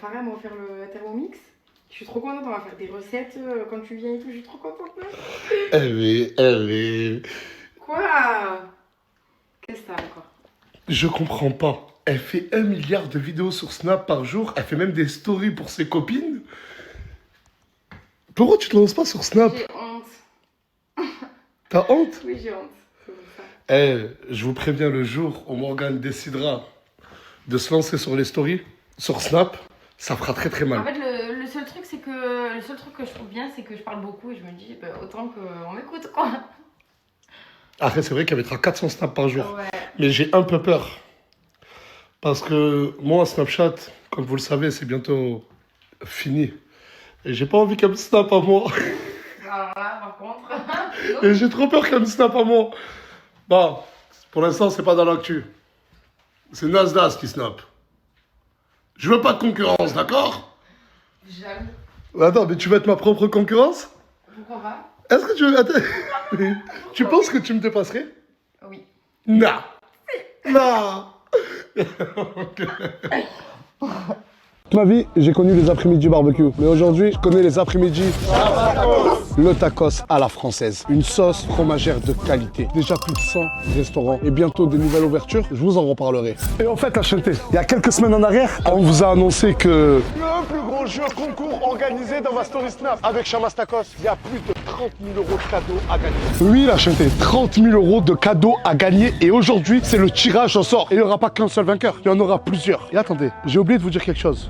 Farah m'a offert le Thermomix. Je suis trop contente, on va faire des recettes quand tu viens et tout, je suis trop contente. Quoi? Qu'est-ce que t'as encore? Je comprends pas. Elle fait 1 milliard de vidéos sur Snap par jour. Elle fait même des stories pour ses copines. Pourquoi tu te lances pas sur Snap? J'ai honte. T'as honte? Oui, j'ai honte. C'est pour ça. Je vous préviens, le jour où Morgane décidera de se lancer sur les stories, sur Snap, ça fera très très mal. En fait, le seul truc, c'est que le seul truc que je trouve bien, c'est que je parle beaucoup et je me dis, bah, autant qu'on m'écoute, quoi. Après, c'est vrai qu'elle mettra 400 snaps par jour. Ouais. Mais j'ai un peu peur. Parce que moi, Snapchat, comme vous le savez, c'est bientôt fini. Et j'ai pas envie qu'elle me snap à moi. Alors là, par contre. Et j'ai trop peur qu'elle me snap à moi. Bon, pour l'instant, c'est pas dans l'actu. C'est Nasdaq qui snap. Je veux pas de concurrence, d'accord? Jamais. Attends, mais tu veux être ma propre concurrence? Pourquoi pas? Est-ce que tu veux... Attends. Tu penses que tu me dépasserais? Oui. Non. Non. Toute ma vie, j'ai connu les après-midi barbecue. Mais aujourd'hui, je connais les après-midi le tacos à la française. Une sauce fromagère de qualité. Déjà plus de 100 restaurants et bientôt de nouvelles ouvertures. Je vous en reparlerai. Et en fait, la chanté, il y a quelques semaines en arrière, on vous a annoncé que le plus gros jeu concours organisé dans ma story Snap avec Chamas Tacos. Il y a plus de 30 000 € de cadeaux à gagner. Oui, la chanté, 30 000 € de cadeaux à gagner. Et aujourd'hui, c'est le tirage au sort. Et il n'y aura pas qu'un seul vainqueur. Il y en aura plusieurs. Et attendez, j'ai oublié de vous dire quelque chose.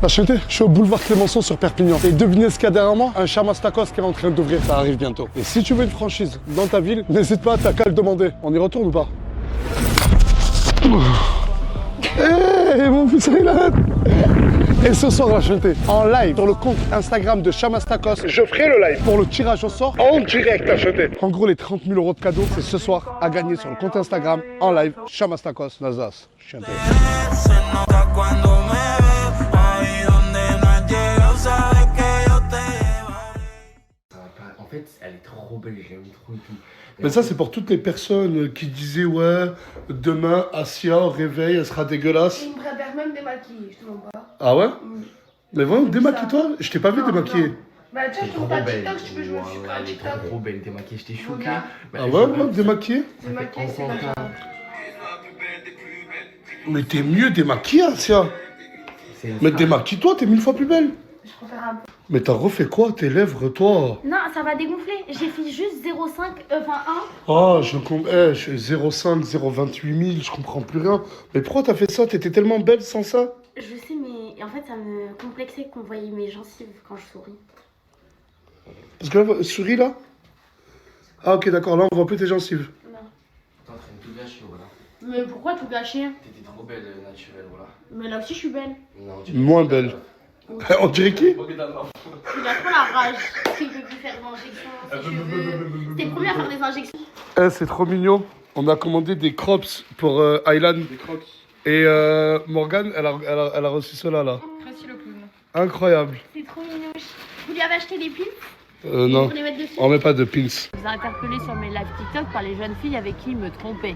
La chanté, je suis au boulevard Clémenceau sur Perpignan. Et devinez ce qu'il y a derrière moi? Un Chamas Tacos qui est en train d'ouvrir, ça arrive bientôt. Et si tu veux une franchise dans ta ville, n'hésite pas, t'as qu'à le demander. On y retourne ou pas? Hey, mon fils il a... Et ce soir, la chanté, en live sur le compte Instagram de Chamas Tacos, je ferai le live pour le tirage au sort en direct, la chanté. En gros, les 30 000 € de cadeaux, c'est ce soir à gagner sur le compte Instagram en live Chamas Tacos, Nazas. Chanté. En fait, elle est trop belle, j'aime trop et tout. Mais ça, c'est pour toutes les personnes qui disaient, ouais, demain, Asia, au réveil, elle sera dégueulasse. Il me préfère même démaquiller, je te mens pas. Ah ouais? Oui. Mais vraiment, démaquille-toi. Je t'ai pas vu Non, démaquiller. non. Bah tiens, je te montre un TikTok si tu veux, je me suis pris un Elle est TikTok. trop belle, démaquillée, j'étais choqué. Regarde. Ah ouais, démaquillé? Démaquiller, c'est comme ça. Mais t'es mieux démaquillée, Asia. Mais démaquille-toi, t'es 1000 fois plus belle. Je préfère un peu. Mais t'as refait quoi, tes lèvres, toi? Non, ça va dégonfler. J'ai fait juste 0,5, enfin 1. Oh, je suis 0,5, 0,28 000, je comprends plus rien. Mais pourquoi t'as fait ça? T'étais tellement belle sans ça? Je sais, mais en fait, ça me complexait qu'on voyait mes gencives quand je souris. Parce que là, souris là? Ah ok, d'accord, là on voit plus tes gencives. Non. T'es en train de tout gâcher, voilà. Mais pourquoi tout gâcher? T'étais trop belle, naturelle, voilà. Mais là aussi, je suis belle. Non, Moins belle. On dirait qui? Il a trop la rage. Il veut plus faire d'injections, ses cheveux. C'était le premier à faire des injections. Eh, c'est trop mignon. On a commandé des crops pour Aylan. Des crocs. Et Morgane, elle a reçu cela là. Tracy le clown. Incroyable. C'est trop mignon. Vous lui avez acheté des pins? Non, Pour les mettre dessus? on met pas de pins. Je vous ai interpellé sur mes lives TikTok par les jeunes filles avec qui ils me trompaient.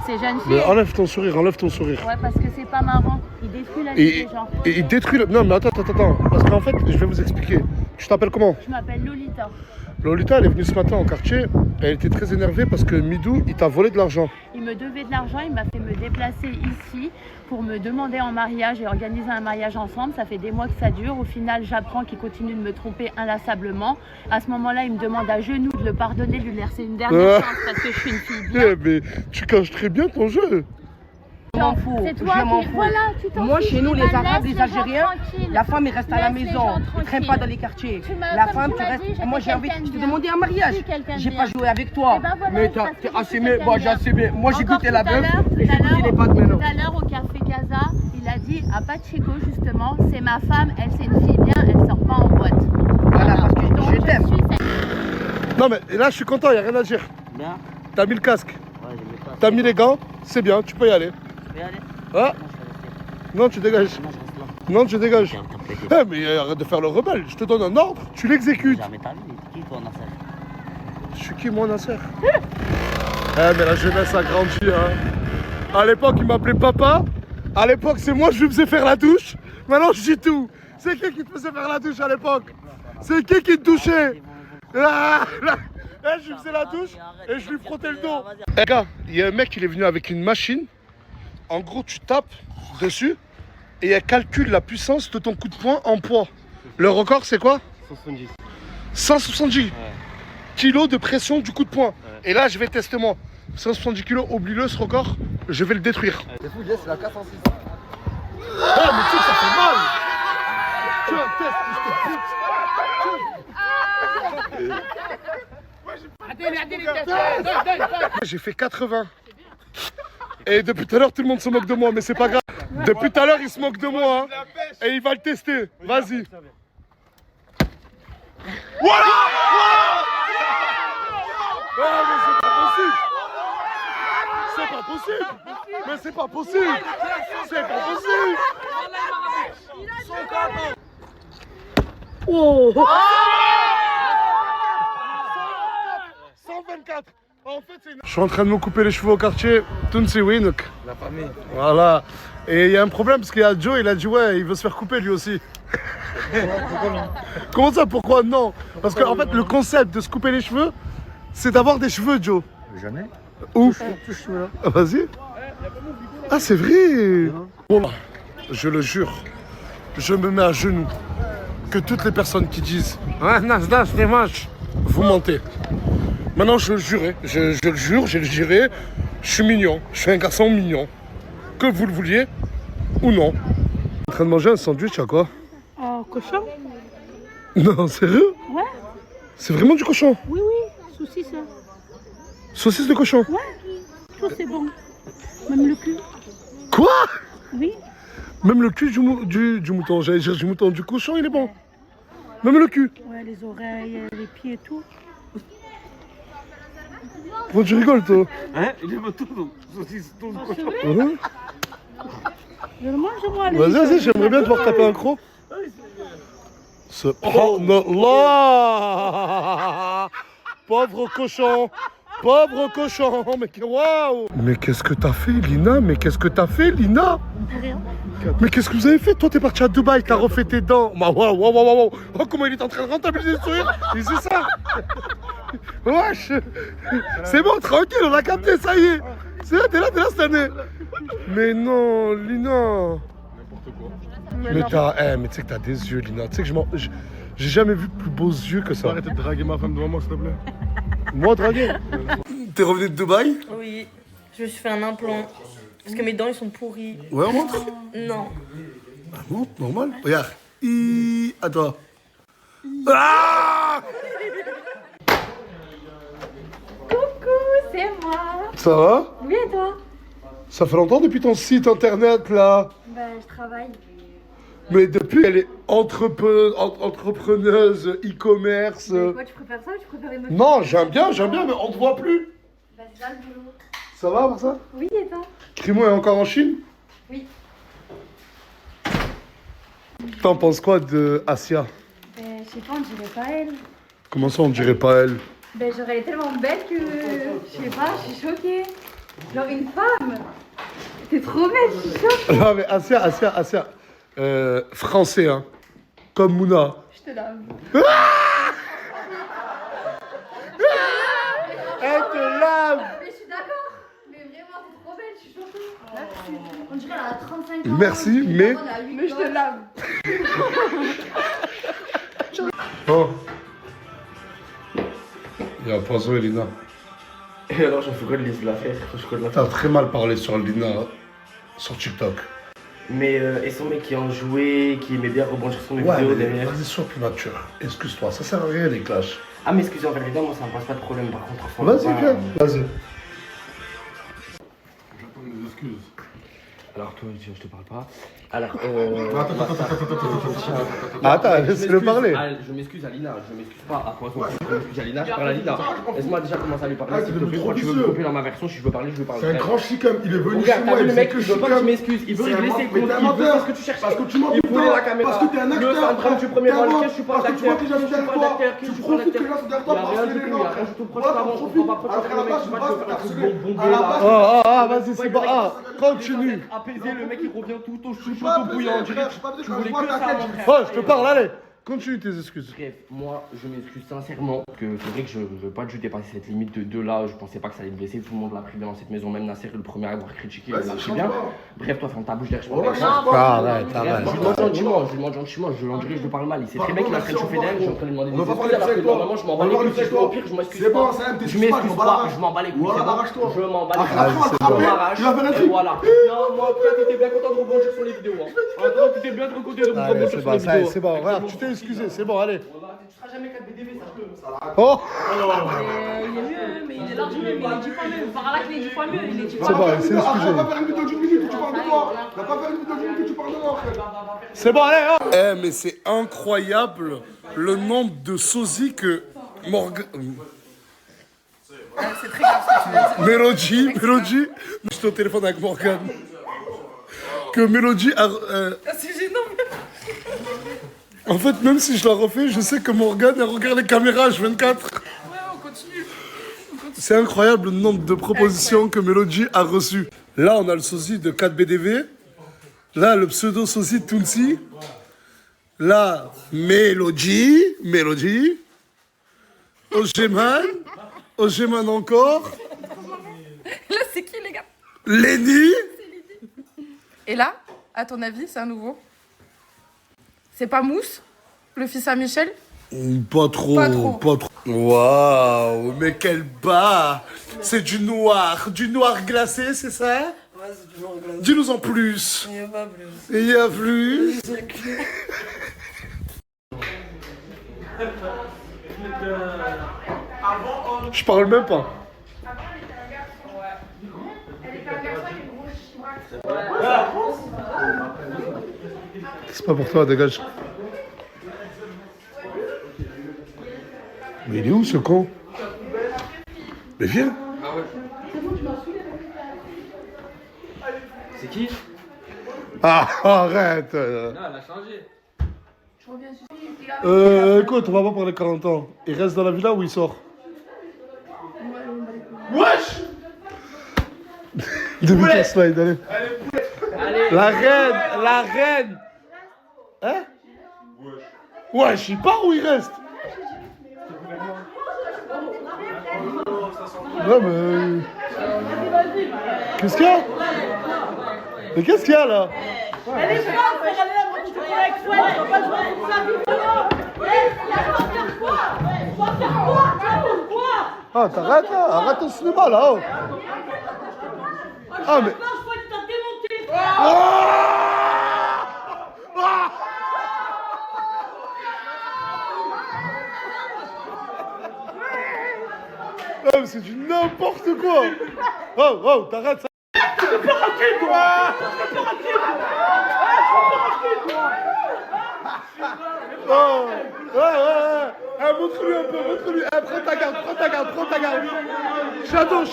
Ces jeunes filles. Mais enlève ton sourire, enlève ton sourire. Ouais, parce que c'est pas marrant. Ils détruisent la vie Et, des gens. et il détruit le... Non mais attends. Parce qu'en fait, je vais vous expliquer. Tu t'appelles comment? Je m'appelle Lolita. Lolita, elle est venue ce matin au quartier. Elle était très énervée parce que Midou, il t'a volé de l'argent. Il me devait de l'argent, il m'a fait me déplacer ici pour me demander en mariage et organiser un mariage ensemble. Ça fait des mois que ça dure. Au final, j'apprends qu'il continue de me tromper inlassablement. À ce moment-là, il me demande à genoux de le pardonner, de lui laisser une dernière chance parce que je suis une fille bien. Eh, mais tu caches très bien ton jeu. Je m'en fous. C'est toi Je m'en qui. fous. Voilà, tu t'en Moi, fiches, chez nous, tu les vas Arabes, laisser les Algériens, tranquilles. la femme, elle reste à la Laisse les maison. gens Ils ne traînent pas tranquilles. dans les quartiers. Tu m'as- La comme femme, tu tu m'as restes. dit, j'étais Moi, j'ai envie. quelqu'un de Je t'ai bien. demandé un mariage. Je suis quelqu'un de J'ai bien. pas joué avec toi. Eh ben voilà, Mais parce que t'as je suis assumé. quelqu'un Moi, de j'ai bien. assumé. Moi, j'ai Encore goûté tout la à bœuf l'heure, et j'ai goûté les pâtes maintenant. Tout à l'heure au café Casa, il a dit à Pacheco justement, c'est ma femme, elle c'est une fille bien, elle sort pas en boîte. Voilà, parce que Donc, je t'aime. suis cette- Non mais là, je suis content, il a rien à dire. Bien. T'as mis le casque, Ouais, j'ai mis pas. t'as mis les gants, c'est bien, tu peux y aller. Je vais aller. Ah, Non, je vais rester. non, tu dégages. Non, je reste là. Non, tu dégages. Tiens, t'as pété. Eh, mais arrête de faire le rebelle, je te donne un ordre, tu l'exécutes. Jamais t'as vu. Qui toi, Nasser? Je suis qui, moi, Nasser? Eh, mais la jeunesse a grandi, hein. À l'époque, il m'appelait papa. À l'époque, c'est moi, je lui faisais faire la douche. Maintenant, je dis tout. C'est qui te faisait faire la douche à l'époque? C'est qui te touchait? Ah, je lui faisais la douche et je lui frottais le dos. Eh gars, il y a un mec, il est venu avec une machine. En gros, tu tapes dessus et elle calcule la puissance de ton coup de poing en poids. Le record, c'est quoi? 170. 170 kilos de pression du coup de poing. Et là, je vais tester moi. 170 kilos, oublie-le ce record, je vais le détruire. C'est fou, c'est la 406. Ah, mais tu sais, ça fait mal. Tiens, teste, j'ai fait 80. Et depuis tout à l'heure, tout le monde se moque de moi, mais c'est pas grave. Depuis tout à l'heure, il se moque de moi. Hein. Et il va le tester. Vas-y. Voilà! Ah, mais c'est pas possible! C'est pas possible! Mais c'est pas possible! C'est pas possible! Oh! 124! En fait, je suis en train de me couper les cheveux au quartier. Tunsi Winuk. La famille. Voilà. Et il y a un problème parce qu'il y a Joe, il a dit ouais, il veut se faire couper lui aussi. Pourquoi non? Comment ça, pourquoi non? Parce qu'en fait, le concept de se couper les cheveux, c'est d'avoir des cheveux, Joe. Jamais. Où? Touche là. Ah, vas-y. Ah, c'est vrai. Bon, je le jure, je me mets à genoux. Que toutes les personnes qui disent ah, Nasdaq, c'est moche, vous mentez. Maintenant, je le jurais. Je le jure, je le juré. Je suis mignon. Je suis un garçon mignon. Que vous le vouliez ou non. En train de manger un sandwich à quoi? Cochon? Non, sérieux? Ouais. C'est vraiment du cochon? Oui, oui, saucisse. Saucisse de cochon? Ouais, tout c'est bon. Même le cul. Quoi? Oui. Même le cul du mouton, j'allais dire du mouton, du cochon, il est bon. Même le cul. Ouais, les oreilles, les pieds et tout. Pourquoi tu rigoles, toi? Hein? Il aime tout, donc saucisse, tout le cochon. Ouais. Je le mange, moi. Vas-y, vas-y, j'aimerais bien te voir taper un croc. Oh non, là! Pauvre cochon! Pauvre cochon! Mais waouh! Mais qu'est-ce que t'as fait, Lina? Mais qu'est-ce que t'as fait, Lina? Rien. Mais qu'est-ce que vous avez fait? Toi, t'es parti à Dubaï, t'as refait tes dents. Waouh, waouh, waouh, waouh! Oh, comment il est en train de rentabiliser le sourire? Il sait ça! Wesh! C'est bon, tranquille, on a capté, ça y est! C'est là, t'es là cette année! Mais non, Lina! Mais mais tu sais que t'as des yeux, Lina. Tu sais que j'ai jamais vu de plus beaux yeux que ça. Arrête de draguer ma femme devant moi, s'il te plaît. Moi, draguer? T'es revenu de Dubaï? Oui, je me suis fait un implant. Parce que mes dents, ils sont pourris. Ouais, on montre. Non. Ah bon, normal. Regarde. À toi. Ah! Coucou, c'est moi. Ça va? Oui, et toi? Ça fait longtemps depuis ton site internet, là? Ben, je travaille. Mais depuis, elle est entrepreneuse, e-commerce. Quoi, tu préfères ça ou tu préfères une autre? Non, j'aime bien, mais on te voit plus. Ben, c'est là le boulot. Ça va, pour ça? Oui, et toi? Crimo est encore en Chine? Oui. T'en penses quoi de Asia? Ben, je sais pas, on dirait pas elle. Comment ça, on dirait pas elle? Ben, genre, elle est tellement belle que. Je sais pas, je suis choquée. Genre, une femme. T'es trop belle, je suis choquée. Non, mais Asia. Français, hein. Comme Mouna. Je te lave. Elle te lave! Mais je suis d'accord. Mais vraiment, t'es trop belle, je suis choquée. Là, on dirait qu'elle a 35 ans. Merci, mais. Mais je te lave. Oh. Il y a un poison, Elina. Et alors, je fais quoi de la faire? T'as très mal parlé sur Lina, sur TikTok. Mais et son mec qui en jouait, qui aimait bien rebondir sur mes Ouais, vidéos mais derrière. vas-y, sois plus mature. Excuse-toi, ça sert à rien les clashs. Ah, mais excusez, en vérité, moi ça me pose pas de problème par contre. Faut Vas-y, pas- viens, vas-y. J'attends mes excuses. Alors, toi, je te parle pas. Alors, Attends, laisse-le parler. Je m'excuse à Lina, je m'excuse pas. Ah, je m'excuse à Lina, je parle à Lina. Laisse-moi déjà commencer à lui parler. S'il te plaît, quand tu veux me couper dans ma version, si je veux parler, je veux parler. C'est un grand chicam, il est venu chez Regarde, moi, t'as vu il le fait mec, que il veut pas que je m'excuse, il veut C'est un régler ses menteur, comptes, mais t'es un il veut menteur. faire ce que tu cherches. Parce que tu m'en Il voulait la caméra. Parce que t'es un acteur. Le syndrome du premier rôle, je suis pas Parce que tu vois que les gens sont derrière toi. Tu profites que les gens sont derrière toi Il y a pour rien harceler du les tout, il y gens. a rien du tout. Pourquoi tu Voilà, t'avances, t'en je comprends profites. pas pourquoi tu Alors qu'à la fais base, le je mec, me tu base vas pour te faire un truc harceler. bombé À la là. base, Vas-y, c'est bon. Continue. Apaiser pressé, le mec il revient tout au Je suis chaud, pas tout pressé, bouillant, on dirait frère, que je suis pas pressé, tu quand je voulais vois que ta ça, tête, mon je- frère. Oh, je te parle, allez. Continue tes excuses. Bref, moi je m'excuse sincèrement que c'est vrai que je veux pas du tout dépasser cette limite de là, je pensais pas que ça allait me blesser, tout le monde l'a pris dans cette maison, même Nasser le premier à avoir critiqué, il l'a pris bien. Bref, toi ferme ta bouche derrière, je parle avec toi. Arrête, Bref, arrête. je lui demande gentiment, je lui dirais que je lui parle mal, il sait très bien qu'il est en train de chauffer d'air, je suis en train de lui demander On va des pas excuses, parler de alors ça que avec toi. normalement je m'en On bats va les parler couilles, de ça si je avec vais au toi. pire, je m'excuse C'est bon, pas. ça aime, t'es Je m'excuse pas, je m'en bats les couilles, Voilà, c'est bon. arrache-toi. Je m'en bats les Après, couilles. on va te Je frapper, m'arrache, tu vas faire un et truc. voilà. Non, moi, toi, t'étais bien content de rebondir sur les vidéos. Toi, t'étais bien trop content de Allez, rebondir c'est sur bon, les ça y est, vidéos. c'est bon. Regarde, tu t'es excusé, c'est bon, allez. Tu seras jamais 4 BDV, sache-le. Oh, Il est mieux, mais il est large mieux, mais il est 10 fois mieux. Par là qu'il est 10 fois mieux, il est 10 c'est fois bon, mieux. il s'est Après, on excusé. va faire une vidéo d'une minute où tu parles de moi. On va pas faire une vidéo d'une minute où tu parles de moi, frère. C'est bon, allez, oh. Eh, mais c'est incroyable le nombre de sosies que Morgan. C'est très grave ce que tu veux dire. Mélodie, j'étais au téléphone avec Morgan. Que Mélodie a. C'est gênant. En fait, même si je la refais, je sais que Morgan elle regarde les caméras H24. Ouais, on continue. C'est incroyable le nombre de propositions que Mélodie a reçues. Là, on a le sosie de 4BDV. Là, le pseudo sosie de Tounsi. Là, Mélodie. Ogeman encore. Là, c'est qui, les gars? Lenny. Et là, à ton avis, c'est un nouveau? C'est pas Mousse, le fils à Michel? Pas trop. Waouh, mais quel bas. C'est du noir glacé, c'est ça? Ouais, c'est toujours un glace. Dis-nous en plus. Il n'y a pas plus. Il y a plus. Je parle même pas. C'est pas pour toi, dégage. Mais il est où ce con? Mais viens. C'est qui? Ah, arrête. Non, elle a changé. Écoute, on va pas parler 40 ans. Il reste dans la villa ou il sort? Wesh. Début de slide, allez. La reine. Hein? Wesh, il part ou il reste? Non mais... Qu'est-ce qu'il y a? Mais qu'est-ce qu'il y a là? Elle est folle, frère, elle est là, moi, tu te prends avec toi, elle va pas jouer pour sa vie, frère. Elle va faire quoi? Tu vas faire quoi? Ah, t'arrêtes là, arrête ton cinéma là. Oh. Ah mais... Je crois que t'as démonté. Ah, mais c'est du n'importe quoi. Oh, t'arrêtes ça. Oh, ouais. Montre-lui un peu, montre-lui. Prends ta garde. Shadow.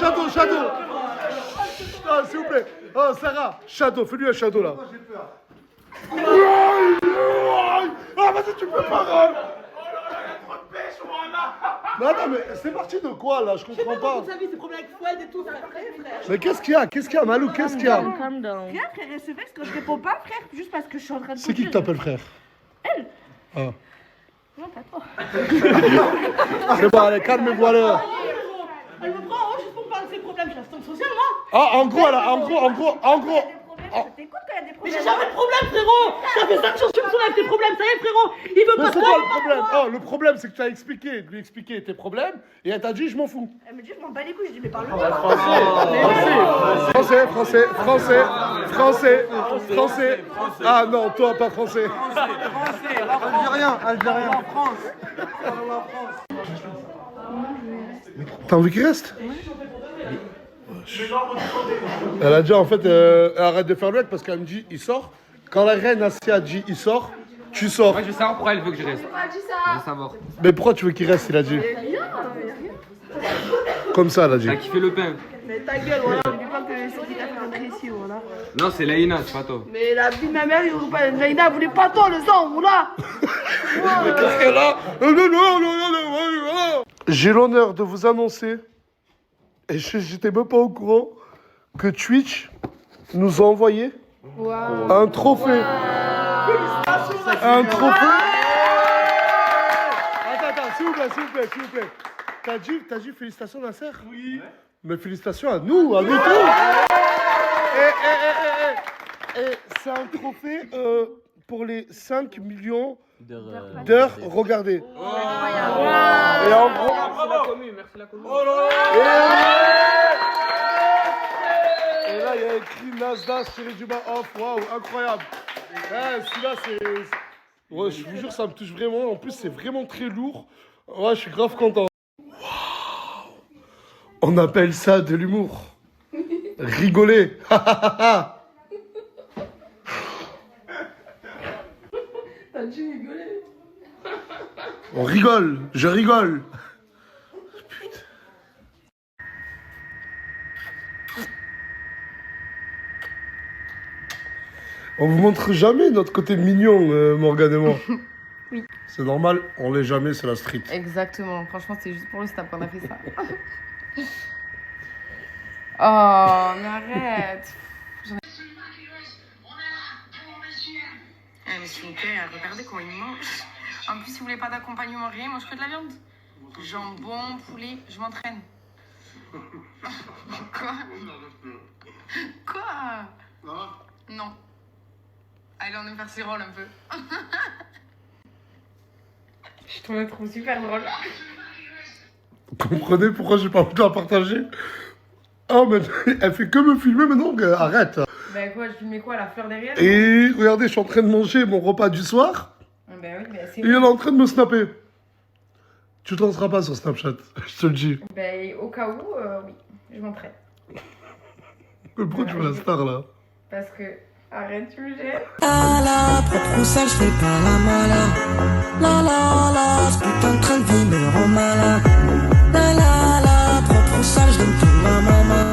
Ah, s'il vous plaît. Oh, Sarah, Shadow, fais-lui un Shadow là. Ah, vas-y, tu peux pas. Non, mais c'est parti de quoi là? Je comprends pas. Sa vie, ses problèmes avec Fouad et tout, ça frère. Mais qu'est-ce qu'il y a, Malou? Qu'est-ce qu'il y a? Calm down. Rien, frère, elle se vexe quand je réponds pas, frère, juste parce que je suis en train de. C'est qui t'appelle frère? Elle. Ah. Non, pas toi. C'est bon, allez, calme-vous là. Elle me prend en haut juste pour me parler de ses problèmes. Je suis assistante sociale, moi. Ah, en gros. Je t'écoute quand il y a des problèmes. Mais j'ai jamais de problème, frérot. Ça fait 5 jours que tu me soulèves tes problèmes. Ça y est, frérot. Il veut Mais pas c'est ça. quoi le problème? Oh, le problème, c'est que tu as lui expliqué tes problèmes et elle t'a dit je m'en fous. Elle me dit, je m'en bats les couilles. Je dis, mais parle-moi. Français. Ah non, toi pas français. Algérien. T'as envie qu'il reste? Elle a dit en fait, arrête de faire le mec parce qu'elle me dit il sort. Quand la reine Assia dit il sort, tu sors. Moi je veux savoir pourquoi elle veut que je reste. Je veux savoir. Mais pourquoi tu veux qu'il reste? Il a dit. Comme ça, elle a dit. T'as kiffé le pain? Mais ta gueule, voilà. N'oublie pas que c'est qui t'a fait rentrer ici, voilà. Non, c'est Laïna, c'est pas toi. Mais la vie de ma mère, il veut pas. Naïda voulait pas toi, le sang, voilà. Mais qu'est-ce qu'elle a? J'ai l'honneur de vous annoncer, et j'étais même pas au courant, que Twitch nous a envoyé Waouh. Un trophée. Un trophée. Attends, s'il vous plaît. T'as dit félicitations Nasser? Oui. Mais félicitations à nous tous. Et c'est un trophée pour les 5 millions d'heures regardées. Et en gros, Merci la commune. et là il y a écrit Nasdaq tiré du bas off. Waouh, incroyable. Celui-là c'est... Ouais, je vous jure, ça me touche vraiment. En plus, c'est vraiment très lourd. Ouais, je suis grave content. Waouh. On appelle ça de l'humour. Rigoler. T'as dû rigoler. On rigole. Je rigole. Putain. On vous montre jamais notre côté mignon, Morgane et moi. Oui. C'est normal, on l'est jamais, c'est la street. Exactement. Franchement, c'est juste pour le snap qu'on a fait ça. Oh, mais arrête. Mais s'il vous plaît, regardez comment il mange. En plus, si vous voulez pas d'accompagnement, rien, mange que de la viande. Jambon, poulet, je m'entraîne. Quoi? Quoi? Non. Allez, on va faire ses rôles un peu. Je trouve le trop super drôle. Vous comprenez pourquoi j'ai pas envie de la partager? Oh, mais elle fait que me filmer maintenant, arrête. Ben quoi, je filmais quoi, la fleur derrière? Et regardez, je suis en train de manger mon repas du soir. Ben oui, ben c'est... Et elle est en train de me snapper. Tu t'en seras pas sur Snapchat, je te le dis. Ben au cas où, oui, je m'entraîne. Mais pourquoi tu veux la star là? Parce que... Arrête, tu me gênes. La la, propre ou sale, je fais pas la mala. La la la, ce putain de train de vie me rend malade. La la la, propre ou sale, je donne tout à maman.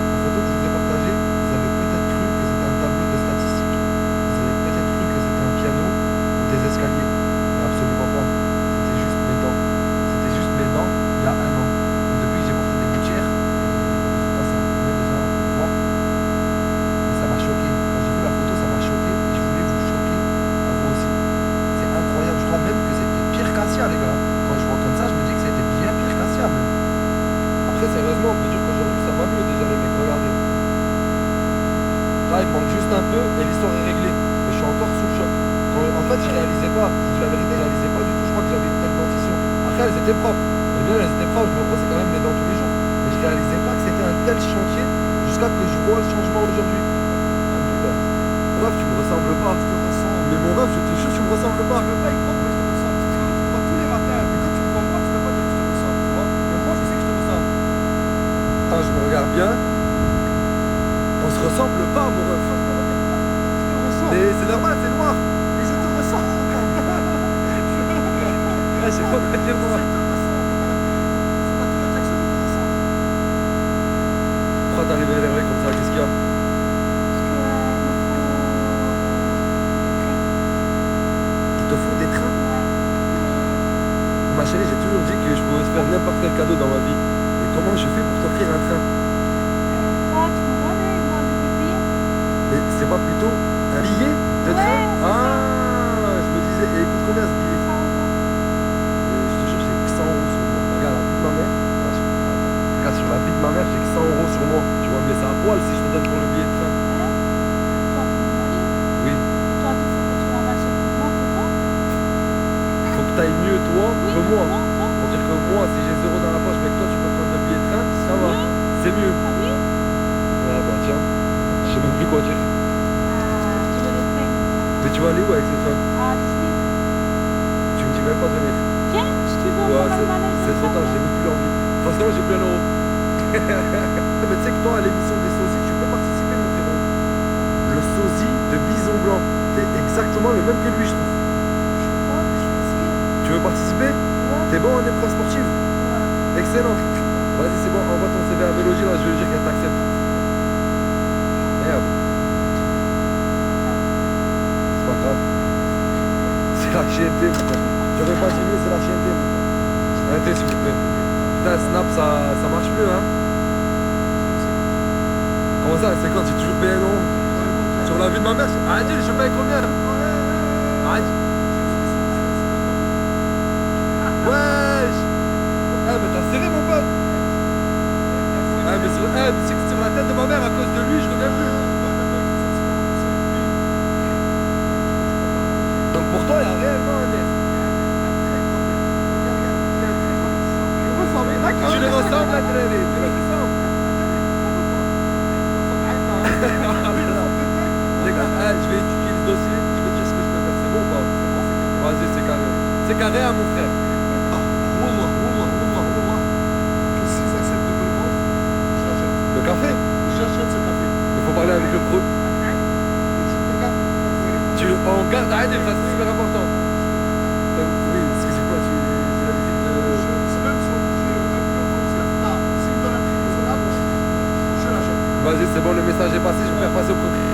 Sur la vie de ma mère, arrête, je paye combien? Arrête. Wesh. Eh mais t'as serré mon pote. Eh mais c'est que sur la tête de ma mère, à cause de lui, je reviens plus. Donc pour toi, il y a réellement un S. Tu les ressembles la télé, tu les ressembles. Les gars, je vais étudier le dossier, je vais te dire ce que je peux faire, c'est bon ou pas? Vas-y, c'est carré. C'est carré à mon frère. Que s'ils acceptent de me le vendre, je l'achète. Le café? J'achète ce café. Il faut parler avec le pro. On garde, arrête, ça c'est super important. Oui, excusez-moi, j'ai l'habitude de... C'est même si on bougeait un peu, on se lève tard. S'il me donne un prix raisonnable, je l'achète. Vas-y, c'est bon, le message est passé, je vais faire passer au propriétaire.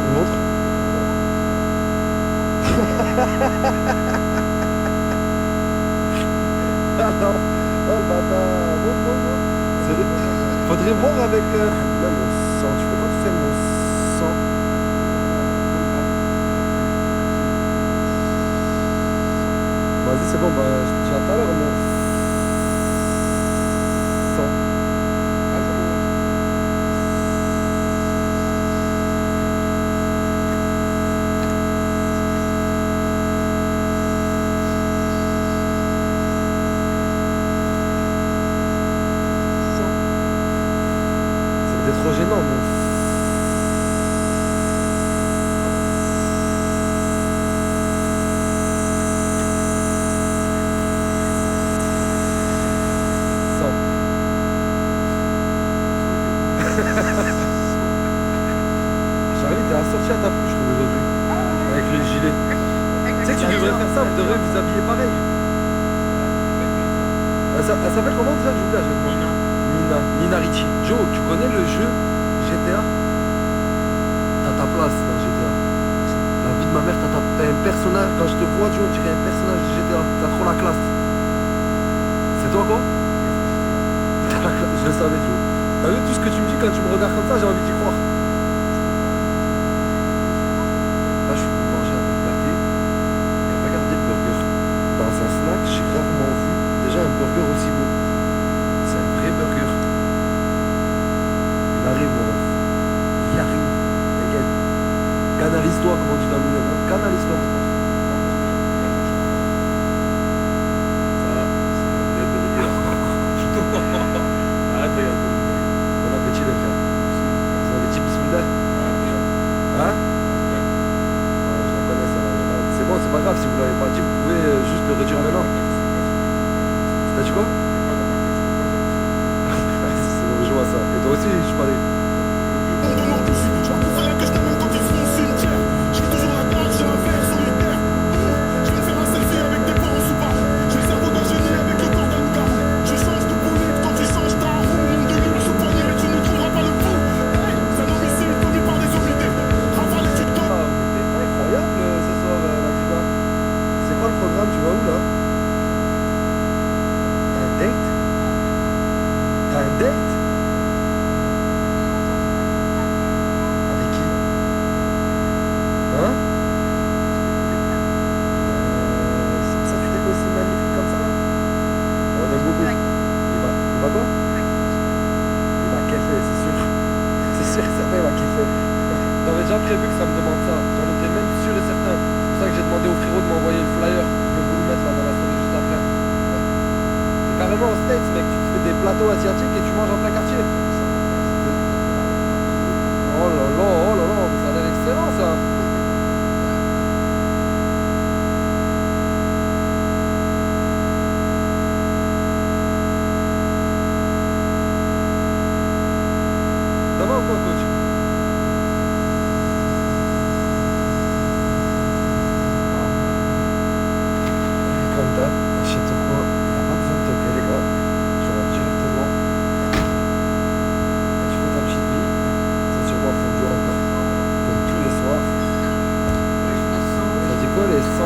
Une autre. Ah non, oh le bâtard, bon. Faudrait voir avec... Là, mon sang, tu peux pas tout faire mon sang. Vas-y, c'est bon, bah, je te dis à tout à l'heure, mon sang. C'est trop gênant, mon Charlie, t'es assorti à ta peau, je trouve, aujourd'hui. Avec le gilet. Tu sais que tu devrais faire ça, vous devrez vous habiller pareil. Elle s'appelle comment déjà? J'oublie à chaque fois. Nina Ricci. Joe, tu connais le jeu GTA? T'as ta place dans GTA. La vie de ma mère, t'as un personnage. Quand je te vois, Joe, on dirait un personnage de GTA. T'as trop la classe. C'est toi quoi? T'as la classe, je le savais, Joe. T'as vu tout ce que tu me dis quand tu me regardes comme ça, j'ai envie d'y croire. Là, je suis venu manger un paquet et regardez le burger. Dans un snack, j'ai rarement vu déjà un burger aussi beau. C'est un vrai burger. Il arrive, mon ref. Il arrive. T'inquiète. Canalise-toi, comme on dit dans le milieu. Canalise-toi, mon ref. Arrête de regarder. Bon appétit, les frères. Bon appétit, bismillah. Hein? Je la connais, ça. C'est bon, c'est pas grave. Si vous l'avez pas dit, vous pouvez juste le retirer maintenant. T'as dit quoi? C'est bon, je vois ça. Et toi aussi, je parlais. Tu vas où là? T'as un date? T'as un date? Avec qui? Hein? C'est pour ça que tu t'es aussi magnifique comme ça? On aime beaucoup. Il va quoi? Il va kiffer, c'est sûr. C'est sûr et certain, il va kiffer. J'avais déjà prévu que ça me demande ça. J'en étais même sûr et certain. C'est pour ça que j'ai demandé au frérot de m'envoyer le flyer. Mettre là dans la story juste après. C'est carrément en States, mec, tu te fais des plateaux asiatiques et tu manges en plein quartier. Oh là là, mais ça a l'air excellent ça. Ça va ou quoi, coach? Achète-toi, il n'y a pas besoin de toquer les gars, tu vas directement, tu fais ta petite vie, c'est sûrement fondu encore, comme tous les soirs. Ça dit quoi les 100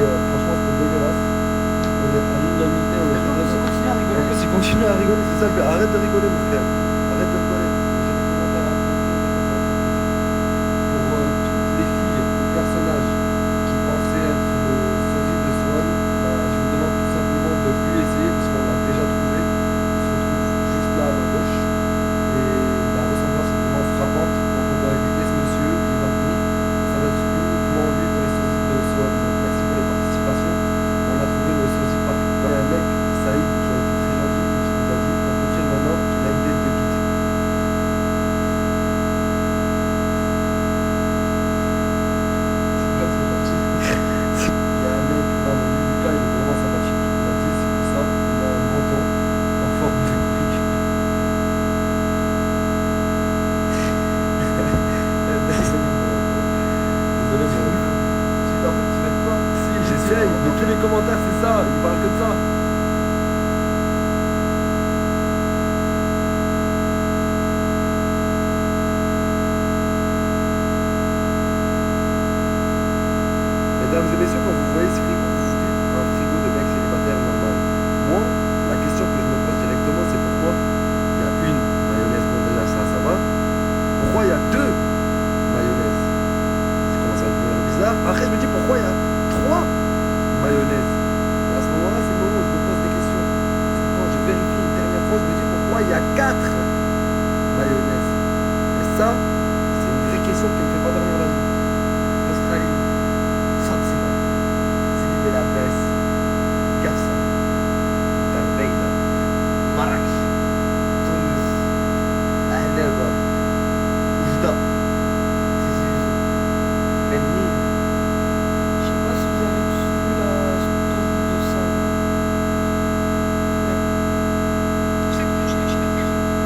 franchement, c'était dégueulasse. On est à l'unanimité. En plus, il continue à rigoler, c'est ça. Arrête de rigoler, mon frère. Arrête de rigoler. J'ai des commentaires à pour toutes les filles ou personnages qui pensaient être le sosie de Swan, je vous demande tout simplement de plus essayer parce qu'on l'a déjà trouvé. Il se retrouve juste là à ma gauche. Et la ressemblance est vraiment frappante. Donc on doit éviter ce monsieur, il va venir. Ça va être uniquement lui pour les sosies de Swan. Donc merci pour les participations. On a trouvé le sosie parfait. Il y a un mec, Saïd, qui a été très gentil, qui nous a dit on confirme maintenant qu'il a une tête de guide. Il y a un mec, non mais Lucas il est vraiment sympathique. Il a dit c'est pour ça, il a un menton en forme de brique. Désolé mon. Si en fait tu m'aides pas. Si j'essaye, mais tous les commentaires c'est ça, ils parlent que de ça. Mesdames et messieurs, quand vous voyez ce frigo, vous vous dites un frigo de mec célibataire normal. Moi, la question que je me pose directement, c'est pourquoi il y a une mayonnaise. Bon, déjà ça va. Pourquoi il y a deux mayonnaises? Ça commence à devenir bizarre. Après, je me dis pourquoi il y a trois mayonnaises. Et à ce moment-là, c'est le moment où je me pose des questions. Quand je vérifie une dernière fois, je me dis pourquoi il y a quatre mayonnaises. Et ça, c'est une vraie question qui me fait pas dormir la nuit. Australie, Zanzibar, Sidi Bel Abbès, Gafsa, Darbeida, Marrakech, Tunis, Ahnaba, Oujda, Tizi Ouzou, Benin. Je sais pas si vous avez tous vu la story de ça. C'est bon, je sais pas faire.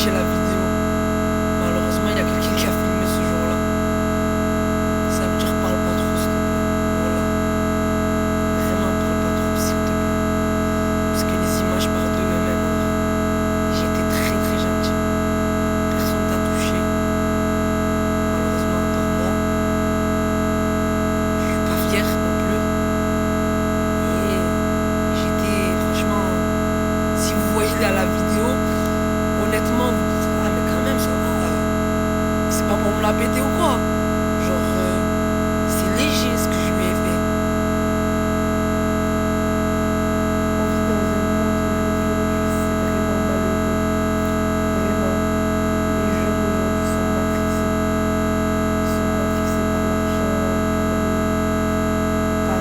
affiché la vidéo. Malheureusement, il y a quelqu'un qui a filmé ce jour-là. Ça veut dire parle pas trop, s'il te plaît. Voilà. Vraiment, parle pas trop, s'il te plaît. Parce que les images parlent d'eux-mêmes. J'étais très très gentil. Personne t'a touché. Malheureusement, à part moi. Je suis pas fier non plus. Et j'étais, franchement, si vous voyez là la vidéo, honnêtement, vous dites, ah mais quand même ça va. C'est pas pour me la péter ou quoi. Genre, c'est léger ce que je lui ai fait. On vit dans un monde aujourd'hui, c'est vraiment malheureux. Vraiment. Les jeunes aujourd'hui sont matrixés. Ils sont matrixés par l'argent, par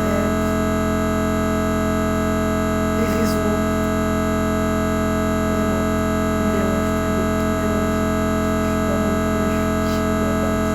les réseaux. Vraiment. Ils mélangent tout, tout mélangé. Je suis dans mon coin, je suis chill à base.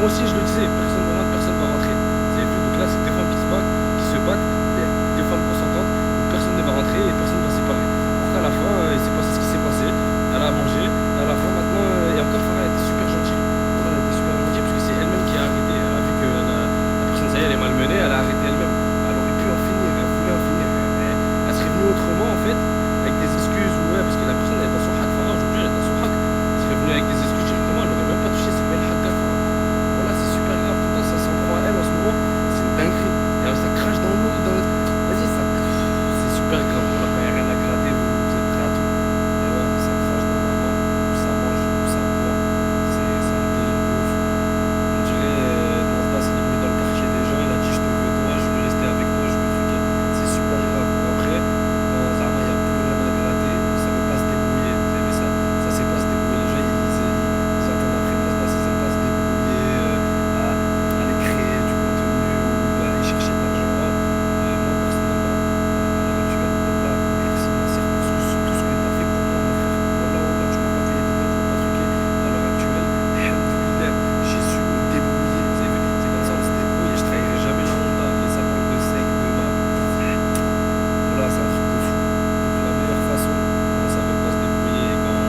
moi aussi je le disais, personne ne rentre, personne ne va rentrer. Vous avez vu, donc là c'est deux femmes qui se battent, deux femmes consentantes, où personne ne va rentrer et personne ne va se séparer. Pour qu'à la fin, il s'est passé ce qui s'est passé, elle a mangé, à la fin maintenant, et encore Farah était super gentille. Farah était super gentille parce que c'est elle-même qui a arrêté. Elle a vu que la personne, ça y est, elle est malmenée, elle a arrêté elle-même. Elle aurait pu en finir, elle voulait en finir. Elle serait venue autrement en fait, avec des excuses, ouais, parce que la personne elle est dans son hack, Farah aujourd'hui elle est dans son hack. Elle serait venue avec des excuses directement, elle n'aurait même pas touché ses belles hackers. Voilà, c'est super grave, tout le temps ça s'en prend à elle en ce moment, c'est une dinguerie. Et ça crache dans l'eau, vas-y, ça. C'est super grave, voilà, quand il n'y a rien à gratter, vous êtes prêts à tout. Et ouais, ça crache dans la main, ou ça mange, ou ça boit. C'est un délire de ouf. On dirait, Nasda s'est mis dans le quartier des gens, elle a dit je te veux toi, je veux rester avec toi, je veux truquer. C'est super grave. Après, quand Zama il n'y a plus rien à gratter, ça ne veut pas se débrouiller. Vous avez vu ça? Ça sait pas se débrouiller. Les gens ils attendent après Nasda, ça sait pas se débrouiller, à aller créer du contenu ou à aller chercher de l'argent. Moi personnellement, à l'heure actuelle, là, merci Nasser pour tout ce que tu as fait pour moi, mon frère. Wallah, tu m'as pas payé de temps pour pas truquer. À l'heure actuelle, alhamdoulilah, j'ai su me débrouiller. Vous avez vu, c'est comme ça on se débrouille et je trahirai jamais la Honda. Les sapins de sec, de ma. Voilà, c'est un truc de fou. Donc la meilleure façon, quand ça veut pas se débrouiller et quand.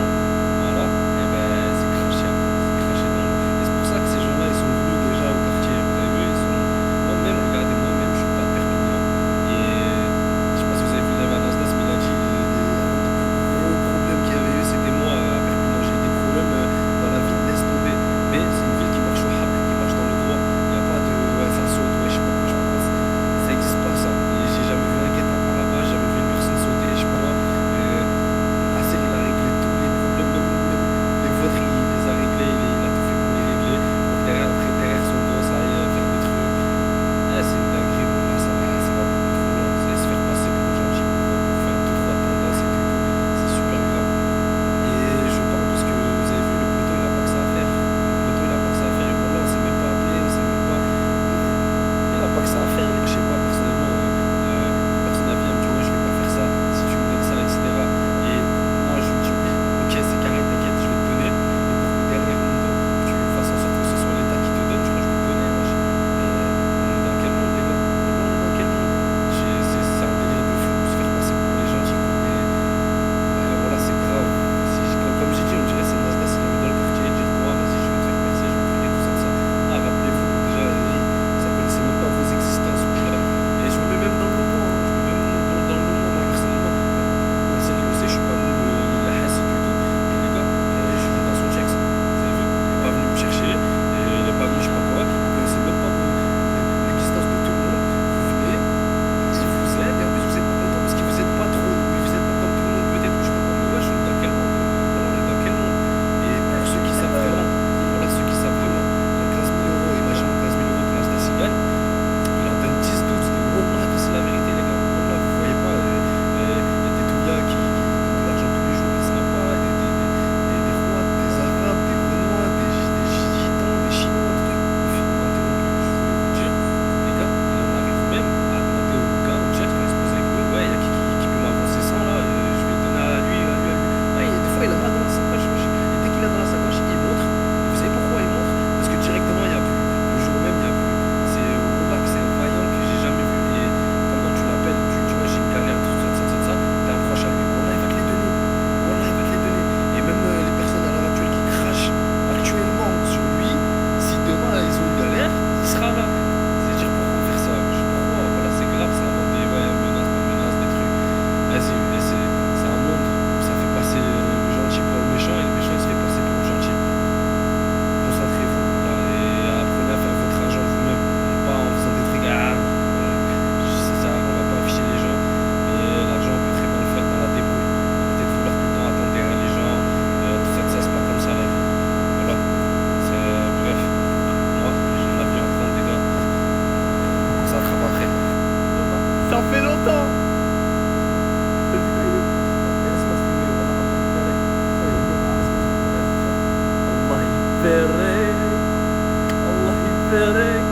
Voilà, et ben c'est craché après, c'est craché dans l'eau. Et c'est pour ça que ces gens-là, ils sont venus déjà au quartier. Vous avez vu, ils sont. Moi-même, regardez, moi-même, je suis pas de Perpignan. Et je sais pas si vous avez vu la Nasdas, mais il a dit un des plus gros problèmes qu'il y avait eu, c'était moi à Perpignan. J'ai eu des problèmes dans la ville, laisse tomber. Mais c'est une ville qui marche au haq, qui marche dans le droit. Il n'y a pas de. Ouais, ça saute, ouais, je sais pas quoi, je sais pas quoi. Ça existe pas ça. Et j'ai jamais vu un guet-apens là-bas, j'ai jamais vu une personne sauter, je sais pas quoi. Nasser, il a réglé tous les problèmes, même les vôtres, il les a réglés, il a tout fait pour les régler. Donc derrière son dos, ça aille faire des trucs. C'est une dinguerie, bon, là, ça va beaucoup trop loin. Ça va se faire passer pour une gentille pour faire 2-3 tendances et tout. C'est super grave. Et je parle parce que vous avez vu, le poteau, il a pas que ça à faire. Le poteau, il a pas que ça à faire. Et voilà, on s'est même pas appelé, on s'est même pas. Il a pas que ça à faire, je sais pas, personnellement. Une personne a vu, elle me dit, ouais, je vais pas faire ça, si tu me donnes ça, etc. Et moi, je lui dis, oui, ok, c'est carré, t'inquiète, je vais te donner. Et pour que derrière mon dos, tu fasses en sorte que ce soit l'État qui te donne, tu vois, je vais te donner. Moi, on est dans quel monde, les gars? On est dans quel monde? C'est un délire de fou, se faire passer pour les gentils. Ouais, voilà, c'est grave. Comme j'ai dit, on dirait c'est Nasda, c'est dans le quartier, dire quoi, vas-y, je vais te faire percer, je vais te faire tout ça, tout ça. Ah, rappelez-vous, déjà, ça connaissait même pas vos existences. Et je me mets même dans le moment, hein. Je me mets même dans le moment, moi, personnellement. C'est lui aussi, je suis pas venu la hasse et tout. Et les gars, je suis venu dans son checks. Vous avez vu, il est pas venu me chercher, et il est pas venu je sais pas quoi. Il connaissait même pas l'existence de tout le monde. Vous venez, il vous aide, et en plus vous êtes pas content parce qu'il vous aide pas trop. Vous êtes pas comme tout le monde, peut-être, je sais pas quoi. Mais ouais, je suis dans quel monde? Voilà, on est dans quel monde? Et pour ceux qui savent vraiment, voilà, ceux qui savent vraiment, dans 15 000 euros, imaginons 15 000 euros que Nasda s'y gagne. Il en donne 10, 12, et wallah que c'est la vérité, les gars. Wallah, vous voyez pas, il y a des douillas qui donnent de l'argent tous les jours, ils savent pas, des rois, des arabes, des renois, des gitans, des chinois, des trucs. Film interrompu, je voulais vous dire, les gars, il en arrive même à demander au gars, au chat, quand il se pose avec nous, ouais, il y a qui peut m'avancer 100 là, je vais le donner à lui, à lui, à lui. Ouais, des fois, il en a dans la sacoche, et dès qu'il a dans la sacoche, il montre. Et vous savez pourquoi il montre? Parce que directement, il n'y a plus. Le jour même, il n'y a plus. C'est Wallah que c'est un vaillant que j'ai jamais vu. Et comment tu l'appelles, tu dis ouais, j'ai une galère, tout ça, t'es un proche à lui. Wallah, il va te les donner. Wallah, il va te les donner. Et même les personnes à l'heure actuelle qui crachent actuellement sur lui, si demain ils ont une galère, il sera là. C'est-à-dire pourquoi faire ça? Pourquoi? Voilà, c'est grave, ça invente des menaces, pas menaces, des trucs. Vas-y, et c'est un monde où ça fait passer le gentil pour le méchant et le méchant il se fait passer pour le gentil. Concentrez-vous là, et apprenez à faire votre argent vous-même, et pas en faisant des trucs. Ça, on va pas afficher les gens, mais l'argent on peut très bien le faire dans la débrouille. Peut-être vouloir tout le temps attendre derrière les gens, tout ça, c'est pas comme ça la vie. Voilà. Bref, moi j'ai un avion à prendre des gars. Ça attrape après. Ça fait longtemps! الله يبارك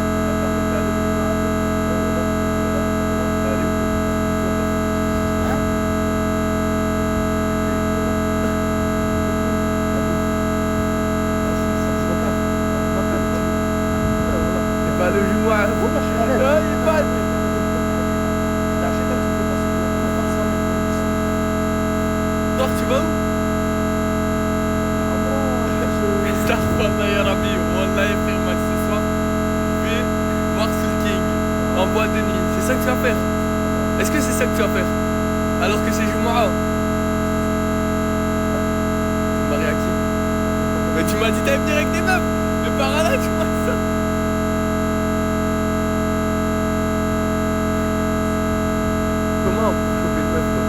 Il passe. Toi, tu vas où? Astaghfirullah ya Rabbi, Wallah frère mal ce soir. Je vais voir Soul King en boîte de nuit. C'est ça que tu vas faire? Est-ce que c'est ça que tu vas faire? Alors que c'est Jumu'ah. Tu m'as réactif. Mais tu m'as dit t'allais venir avec des meufs. Mais par là, tu m'as dit ça. Comment pour choper une meuf toi?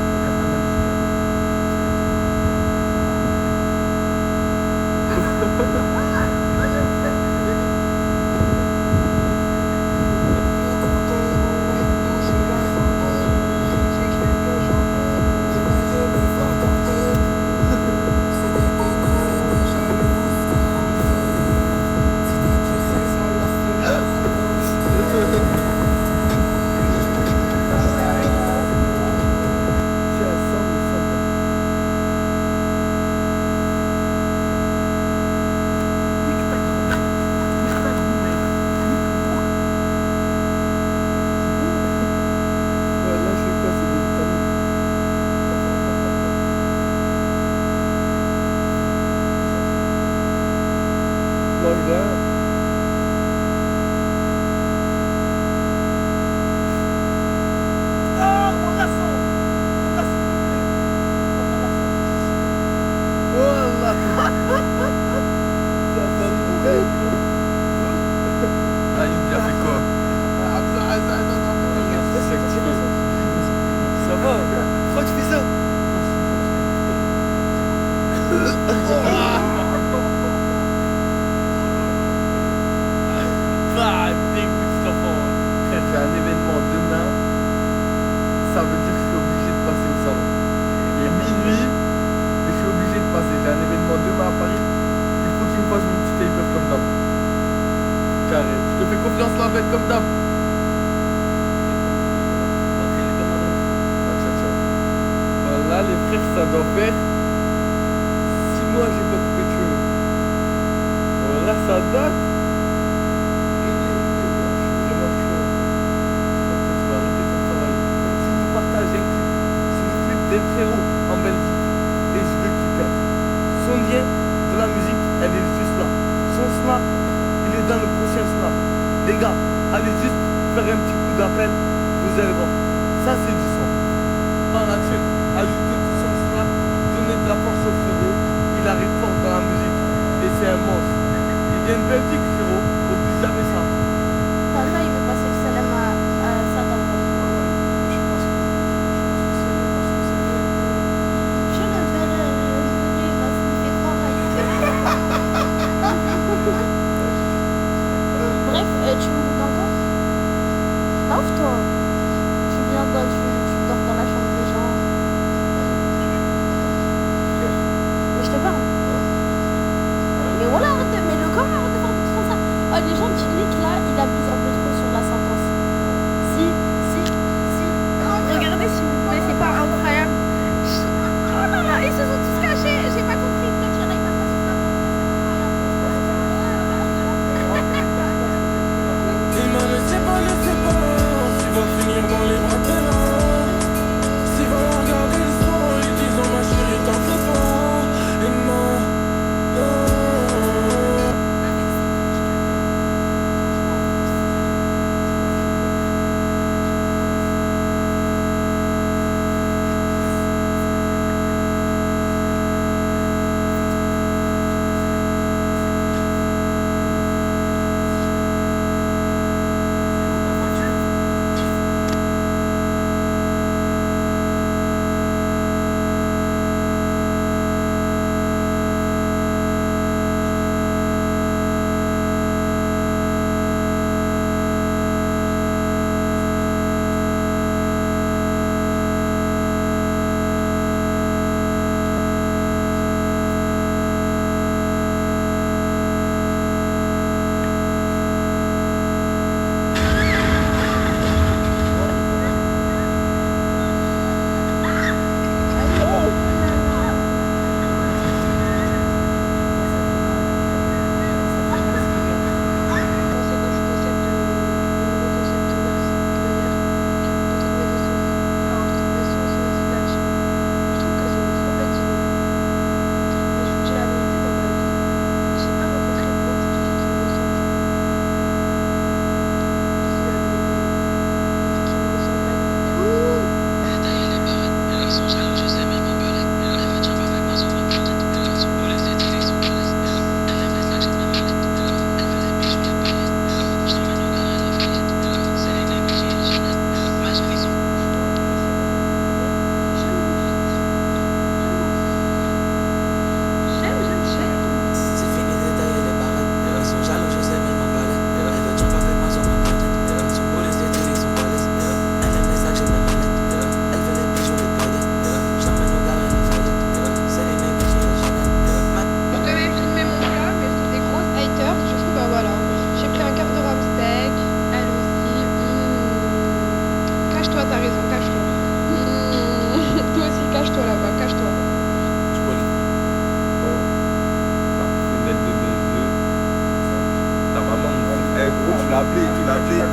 appelé. Tu l'as appelé.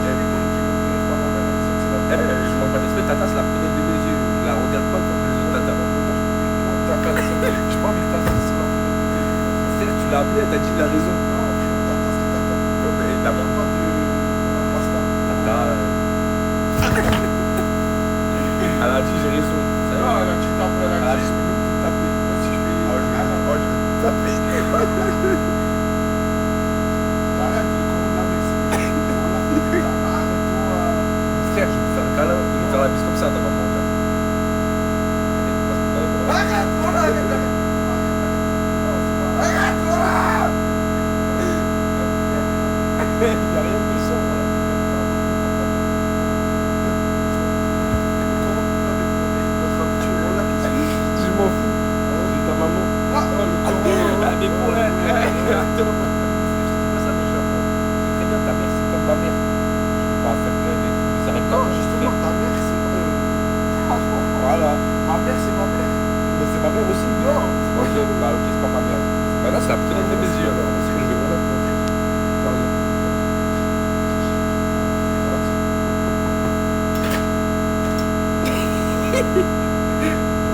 Je manque pas de respect, Tata, c'est la première de mes yeux. Je la regarde pas comme les autres Tata. Je pas envie que Tata, c'est la première de mes yeux. Frère, tu l'as appelé, elle t'a dit il a raison. Non, Tata, c'est Tata. Mais t'as même pas de Rasta. Tata. Elle a dit j'ai raison. Non, elle a dit t'appeler. Elle a dit je peux même plus t'appeler. Moi si je fais. Je vais t'appeler. Arrête, le corps de la Mexique. Frère, je vais te faire un câlin, je vais te faire la bise comme ça à ta maman. Arrête, voilà, arrête. Arrête, voilà. Il n'y a rien de son. Je m'en fous. C'est ta maman. Ah, mais pour elle. Attends. Ça me choque. Très bien, ta mère, c'est comme ma mère. Je vais pas faire plein de trucs bizarres. Non, justement, ta mère, c'est. Voilà. Ma mère, c'est ma mère. Mais c'est ma mère aussi. Non. Moi, bah, ok, c'est pas ma mère. Bah, là, c'est la première de mes yeux, alors. Parce que je vais vraiment te montrer.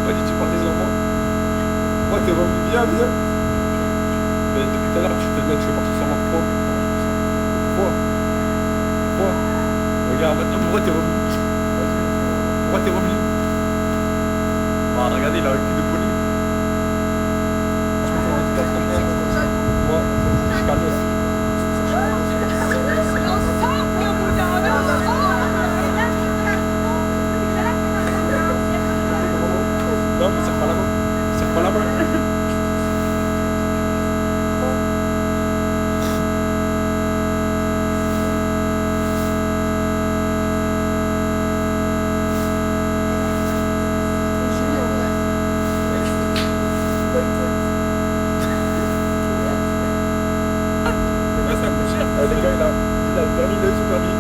Pas dit, tu partais sans moi. Moi, t'es revenu. Viens. Mais depuis tout à l'heure, tu te mets, tu veux partir sans moi. Pourquoi Regarde, maintenant, pourquoi t'es revenu? Pourquoi t'es revenu? Ah, regardez, il a un cul de poli. Moi, je calme. Non, mais serre pas la main. Serre pas la main. Ça coûte cher. Les gars, il a le permis, il a eu son permis.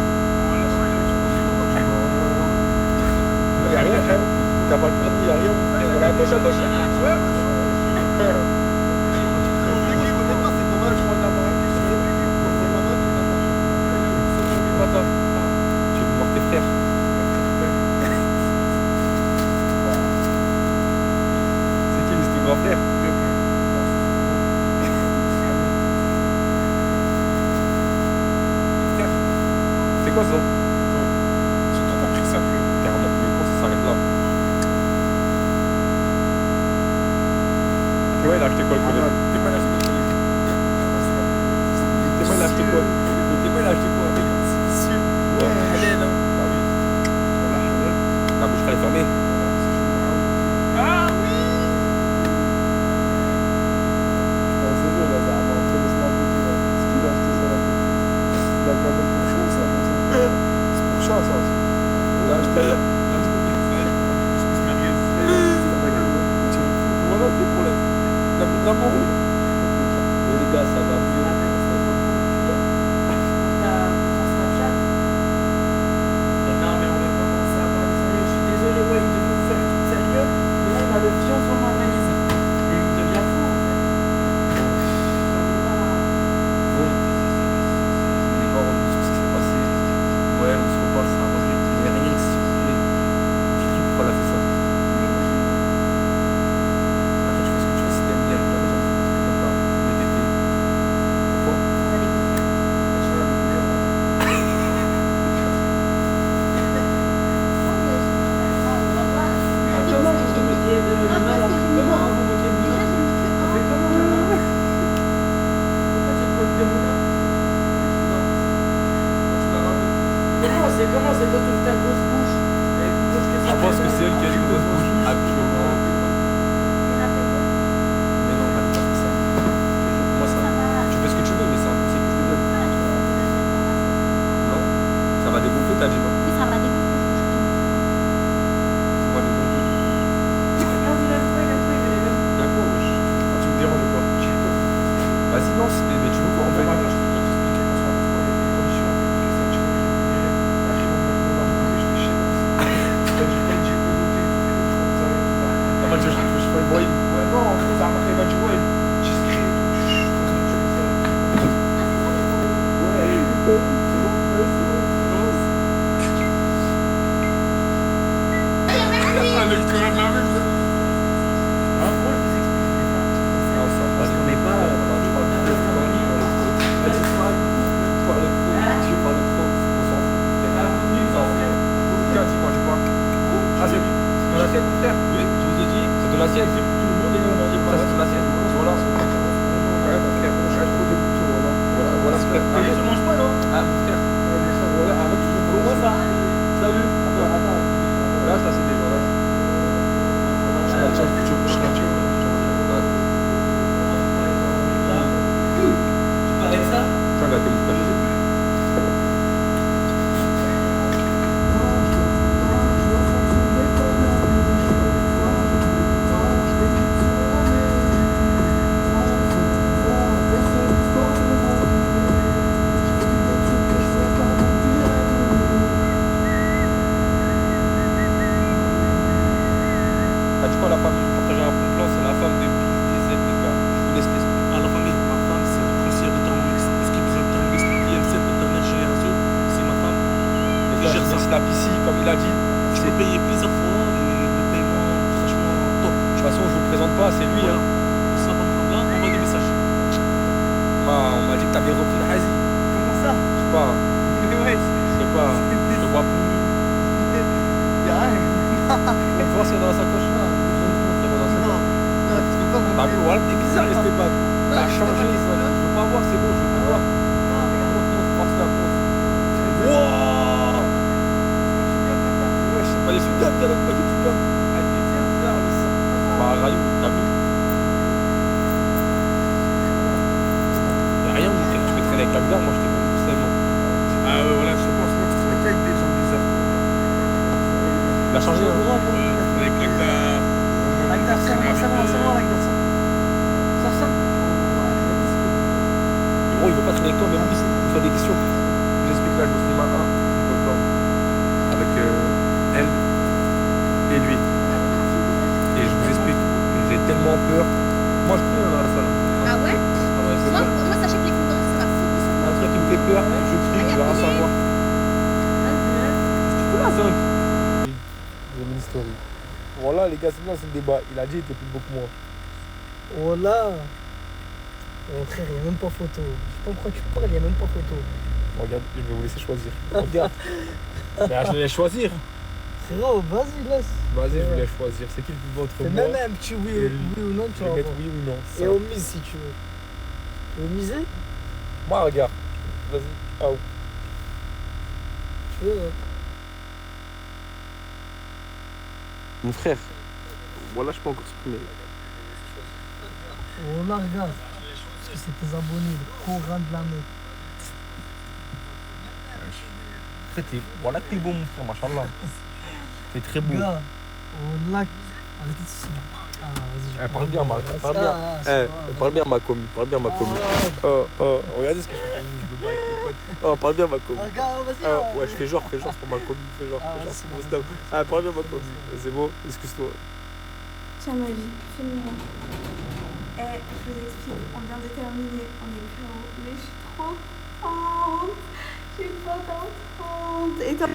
Il n'y a rien, frère. T'as pas le permis, il n'y a rien. À gauche. Ouais. Tu veux voir tes frères. C'est qui ton grand frère? Frère, c'est quoi ça? J'ai tout compris que ça pue. Carrément, mais quoi, ça s'arrête là. Ouais, il a acheté quoi le collègue? T'es pas acheté quoi le collègue? T'es pas acheté quoi? T'es pas acheté quoi? C'est sûr. Ouais, allez là. Ah oui. La bouche elle est fermée. Ah oui. Putain, c'est dur là, ça va rentrer le snap et tout là. Est-ce qu'il a acheté ça là? Il a quand même pour chat ça. C'est pour chat ça. Il a acheté. Voilà, c'est pour la bout de l'amour. Les gars, ça va mieux. Non, mais on va commencer à parler sérieux. Je suis désolé, ouais, il devait vous faire tout sérieux. Mais là, il a le fion sur ma valise. Et il devient fou, en fait. Bon. On n'est pas revenu sur ce qui s'est passé. Ouais, on se reparle, ça va. Il n'y a rien qui s'est fait. Dis-lui pourquoi elle a fait ça. Après, tu fais ce que tu veux si t'aimes bien. T'aimes pas. Mais t'étais. Pourquoi? Comment vous vous moquez de Luna là? Comment vous vous moquez de Luna? On fait comment Luna? Pourquoi tu te moques de Luna? Comment c'est toi t'ouvres ta grosse bouche? Elle est plus grosse que ça. Je pense que c'est elle qui a une grosse bouche. Actuellement. Mais non, elle pas fait ça. Moi, ça. Tu fais ce que tu veux, mais c'est un conseil que je te donne. Non? Ça va dégonfler, t'as dit non? Oui, ça va dégonfler. Ça va dégonfler. Regarde, il a trouvé, il est là. D'accord, wesh. Tu me déranges pas. Vas-y, non, mais tu veux quoi en fait? Attends, je peux t'expliquer parce qu'en fait, il y a des conditions avec les statuts que je vais après, on va me dire, je fais chier. C'est-à-dire, quand j'ai bloqué, tu fais des trucs comme ça. Moi, snap ici, comme il a dit. Je l'ai payé plusieurs fois et le paiement, franchement, top. De toute façon, je vous présente pas, c'est lui. Hein. Ça va me prendre là, envoie des messages. On m'a dit que t'avais repris le Hazi. Comment ça? Je sais pas. Mais ouais, Je sais pas. Je te vois plus. y'a rien. Tu vois ce qu'il y a dans la sacoche? Non, tu fais pas mon T'as vu, voilà, t'es bizarre, Esteban. T'as changé. Je veux pas voir, c'est bon, je veux pas voir. Non, regarde. Wouah! Ouais, je sais pas, les Sudam, t'as l'autre moitié de Sudam. Ah, t'es bizarre, le sang. Bah, Rayou, t'as vu? Y'a rien, mon frère, tu peux traîner avec la bière, moi je t'ai connu tout seulement. Ah ouais, voilà, je pense que tu serais qu'avec des gens bizarres. Il a changé, hein? Avec l'Agdar. L'Agdar, ça va, l'Agdar, ça. Ça. Gros, il veut pas traîner avec toi, mais oui, il fait des questions. J'explique là, je me suis dit, avec elle et lui. Et je vous explique, j'ai tellement peur. Moi, je crie dans la salle. Ah ouais? C'est Moi, bon. moi, sachez que les clitoris, ça va foutre sur moi. Un truc qui me fait peur, je crie, je veux rien savoir. Tu peux la zinc? J'ai mis une story. Voilà, les gars, c'est bien, c'est le débat. Il a dit, il était plus beau que moi. Oh là. Mon frère, il n'y a même pas photo. Je sais pas pourquoi tu parles, il n'y a même pas photo. Regarde, je vais vous laisser choisir. Regarde. Mais je vais choisir. Frérot, vas-y, laisse. Vas-y, je vais choisir. C'est qui le plus beau entre C'est moi? même un petit oui ou non, tu Je vas vais mettre voir. oui ou non. Et on mise si tu veux. Tu veux miser? Moi, regarde. Vas-y. Ah, où? Tu veux, Mon frère. Voilà, je peux encore supprimer. Oh là, regarde. Parce que c'est tes abonnés, le Coran de la mer. Voilà que t'es beau, mon frère, machallah. T'es très beau. Gars, oh là. Arrête ici. Ah, vas-y. Parle bien, Marc. Parle bien. Parle bien, ma commu. Parle bien, ma commu. Regardez ce que je fais pour vous. Je me bats avec mes potes. Oh, parle bien, ma commu. Regarde, vas-y. Ouais, je fais genre pour ma commu. Fais genre. c'est bon. Parle bien, ma commu. C'est bon, excuse-toi. Tiens, ma vie, fais-moi. Eh, je vous explique, on vient de terminer, on est KO, mais je suis trop contente. Je suis trop contente. Et toi?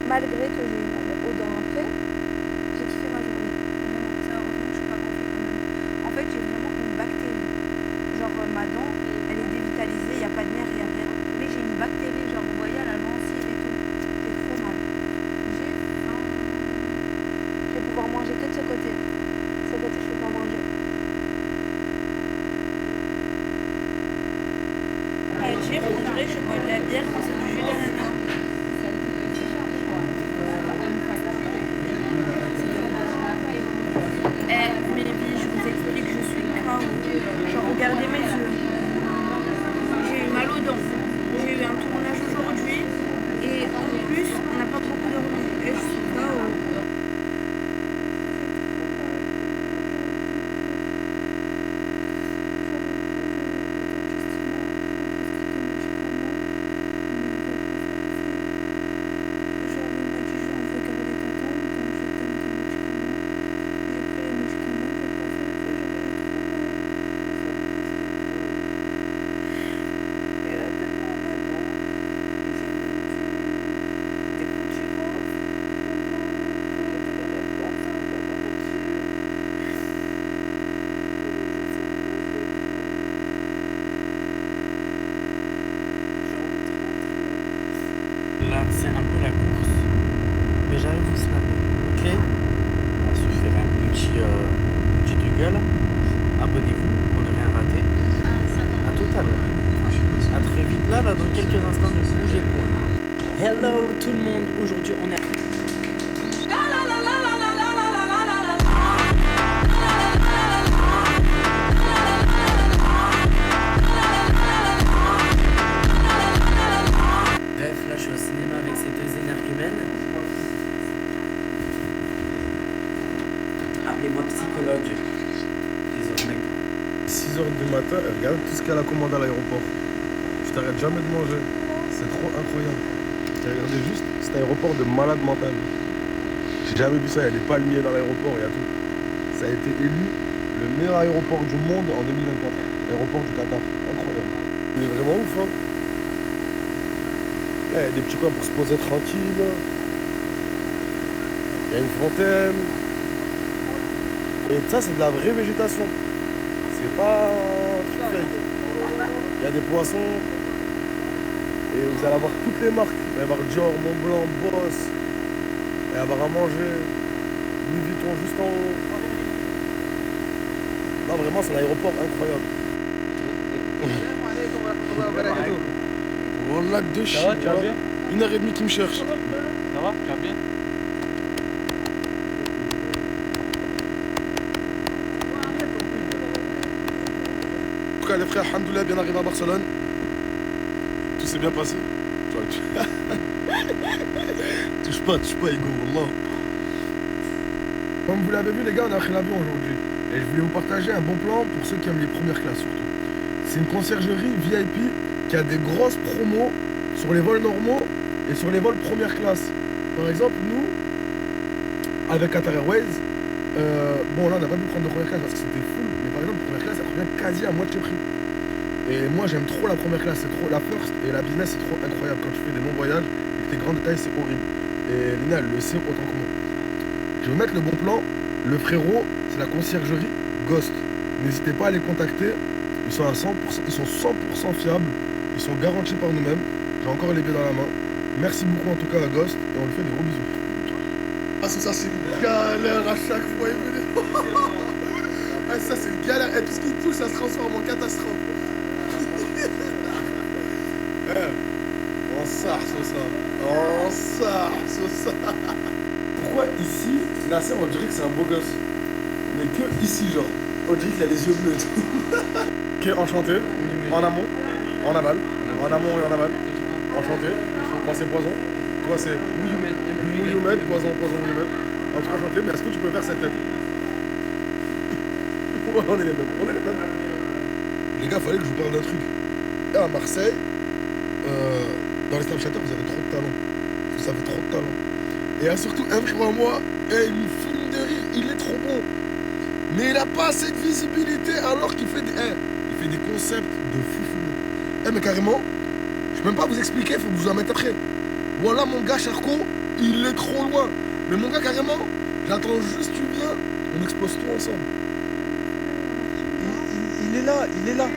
Malgré que j'ai eu mal aux dents après, j'ai kiffé ma journée. Vraiment, ça, heureusement que je suis pas gonflée quand même. En fait, j'ai vraiment une bactérie. Genre, ma dent, elle est dévitalisée, il n'y a pas de nerf, il n'y a rien. Mais j'ai une bactérie, genre, vous voyez, à la gencive et tout. J'ai trop mal. J'ai faim. Je vais pouvoir manger que de ce côté. Ce côté, je peux pas manger. Alger, on dirait que je bois de la bière, c'est du jus d'ananas. Là, c'est un peu la course. Mais j'arrive vous snapper. Ok? On va se faire un petit Google. Abonnez-vous pour ne rien rater. À tout à l'heure. À très vite là, dans quelques instants, ne bougez pas. Hello tout le monde. Aujourd'hui, on est... Bref, là je suis au cinéma avec ces deux énergumènes. Appelez-moi psychologue. Désormais. 6h du matin, et regarde tout ce qu'elle a commandé à l'aéroport. Je t'arrête jamais de manger. C'est trop incroyable. J'ai regardé juste cet aéroport de malade mental. J'ai jamais vu ça, il y a des palmiers dans l'aéroport, il y a tout. Ça a été élu le meilleur aéroport du monde en 2024. L'aéroport du Qatar. Incroyable. Il est vraiment ouf, hein. Là, il y a des petits coins pour se poser tranquille. Il y a une fontaine. Et ça, c'est de la vraie végétation. C'est pas un truc fake. Il y a des poissons. Et vous allez avoir toutes les marques. Il va y avoir Dior, Montblanc, Boss. Il va y avoir à manger. Louis Vuitton juste en haut. Là, vraiment, c'est un aéroport incroyable. Wallah, deux chiens. Ça va, tu vas bien? 1h30 qui me cherche. Ça va, tu vas bien? En tout cas, les frères, alhamdoulilah, bien arrivé à Barcelone. Tout s'est bien passé. Touche pas, Hugo, wallah. Comme vous l'avez vu, les gars, on a pris l'avion aujourd'hui. Et je voulais vous partager un bon plan pour ceux qui aiment les premières classes surtout. C'est une conciergerie VIP qui a des grosses promos sur les vols normaux et sur les vols première classe. Par exemple, nous, avec Qatar Airways, bon là on n'a pas pu prendre de première classe parce que c'était full, mais par exemple première classe elle revient quasi à moitié prix. Et moi j'aime trop la première classe, c'est trop la first et la business c'est trop incroyable. Quand tu fais des longs voyages et que tes grands détails c'est horrible. Et Lina elle le sait autant que moi. Je vais vous mettre le bon plan. Le frérot, c'est la conciergerie Ghost. N'hésitez pas à les contacter. Ils sont à 100%, ils sont 100% fiables. Ils sont garantis par nous-mêmes. J'ai encore les pieds dans la main. Merci beaucoup en tout cas à Ghost et on lui fait des gros bisous. Ah ça c'est une galère à chaque fois. Ah, ça c'est une galère. Et tout ce qui touche ça se transforme en catastrophe. On sarce ça. On sarce ça. Pourquoi ici, Nasser on dirait que c'est un beau gosse. Mais que ici genre. On dirait qu'il a les yeux bleus et tout. Ok, enchanté. En amont, en aval. En amont et en aval. Enchanté. Moi c'est poison. Toi c'est Mouyoumed, poison, Mouyoumed. En tout cas enchanté, mais est-ce que tu peux faire cette tête? Ouais, on est les mêmes. Les gars, fallait que je vous parle d'un truc. À Marseille, dans les Snapchatters, vous avez trop de talent. Vous avez trop de talent. Et il y a surtout un frère à moi, il me fume de rire, il est trop bon. Mais il n'a pas assez de visibilité alors qu'il fait des concepts de fou. Mais carrément, je peux même pas vous expliquer, il faut que vous en mettez après. Voilà mon gars Charcot, il est trop loin. Mais mon gars carrément, j'attends juste tu viens, on explose tout ensemble. Il est là.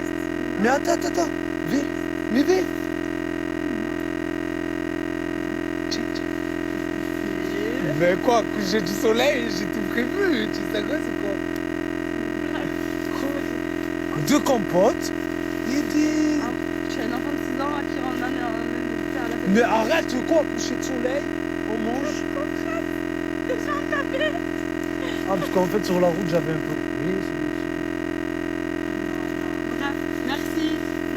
Mais attends, viens, mais viens. Mais quoi, coucher du soleil, j'ai tout prévu, tu sais quoi, c'est quoi? Deux compotes et des... Tu as une enfant de 6 ans qui rentre dans la Mais arrête, quoi, coucher de soleil, on mange. Déjà tapé. Ah, parce qu'en fait, sur la route, j'avais un peu... Oui, Bref, merci.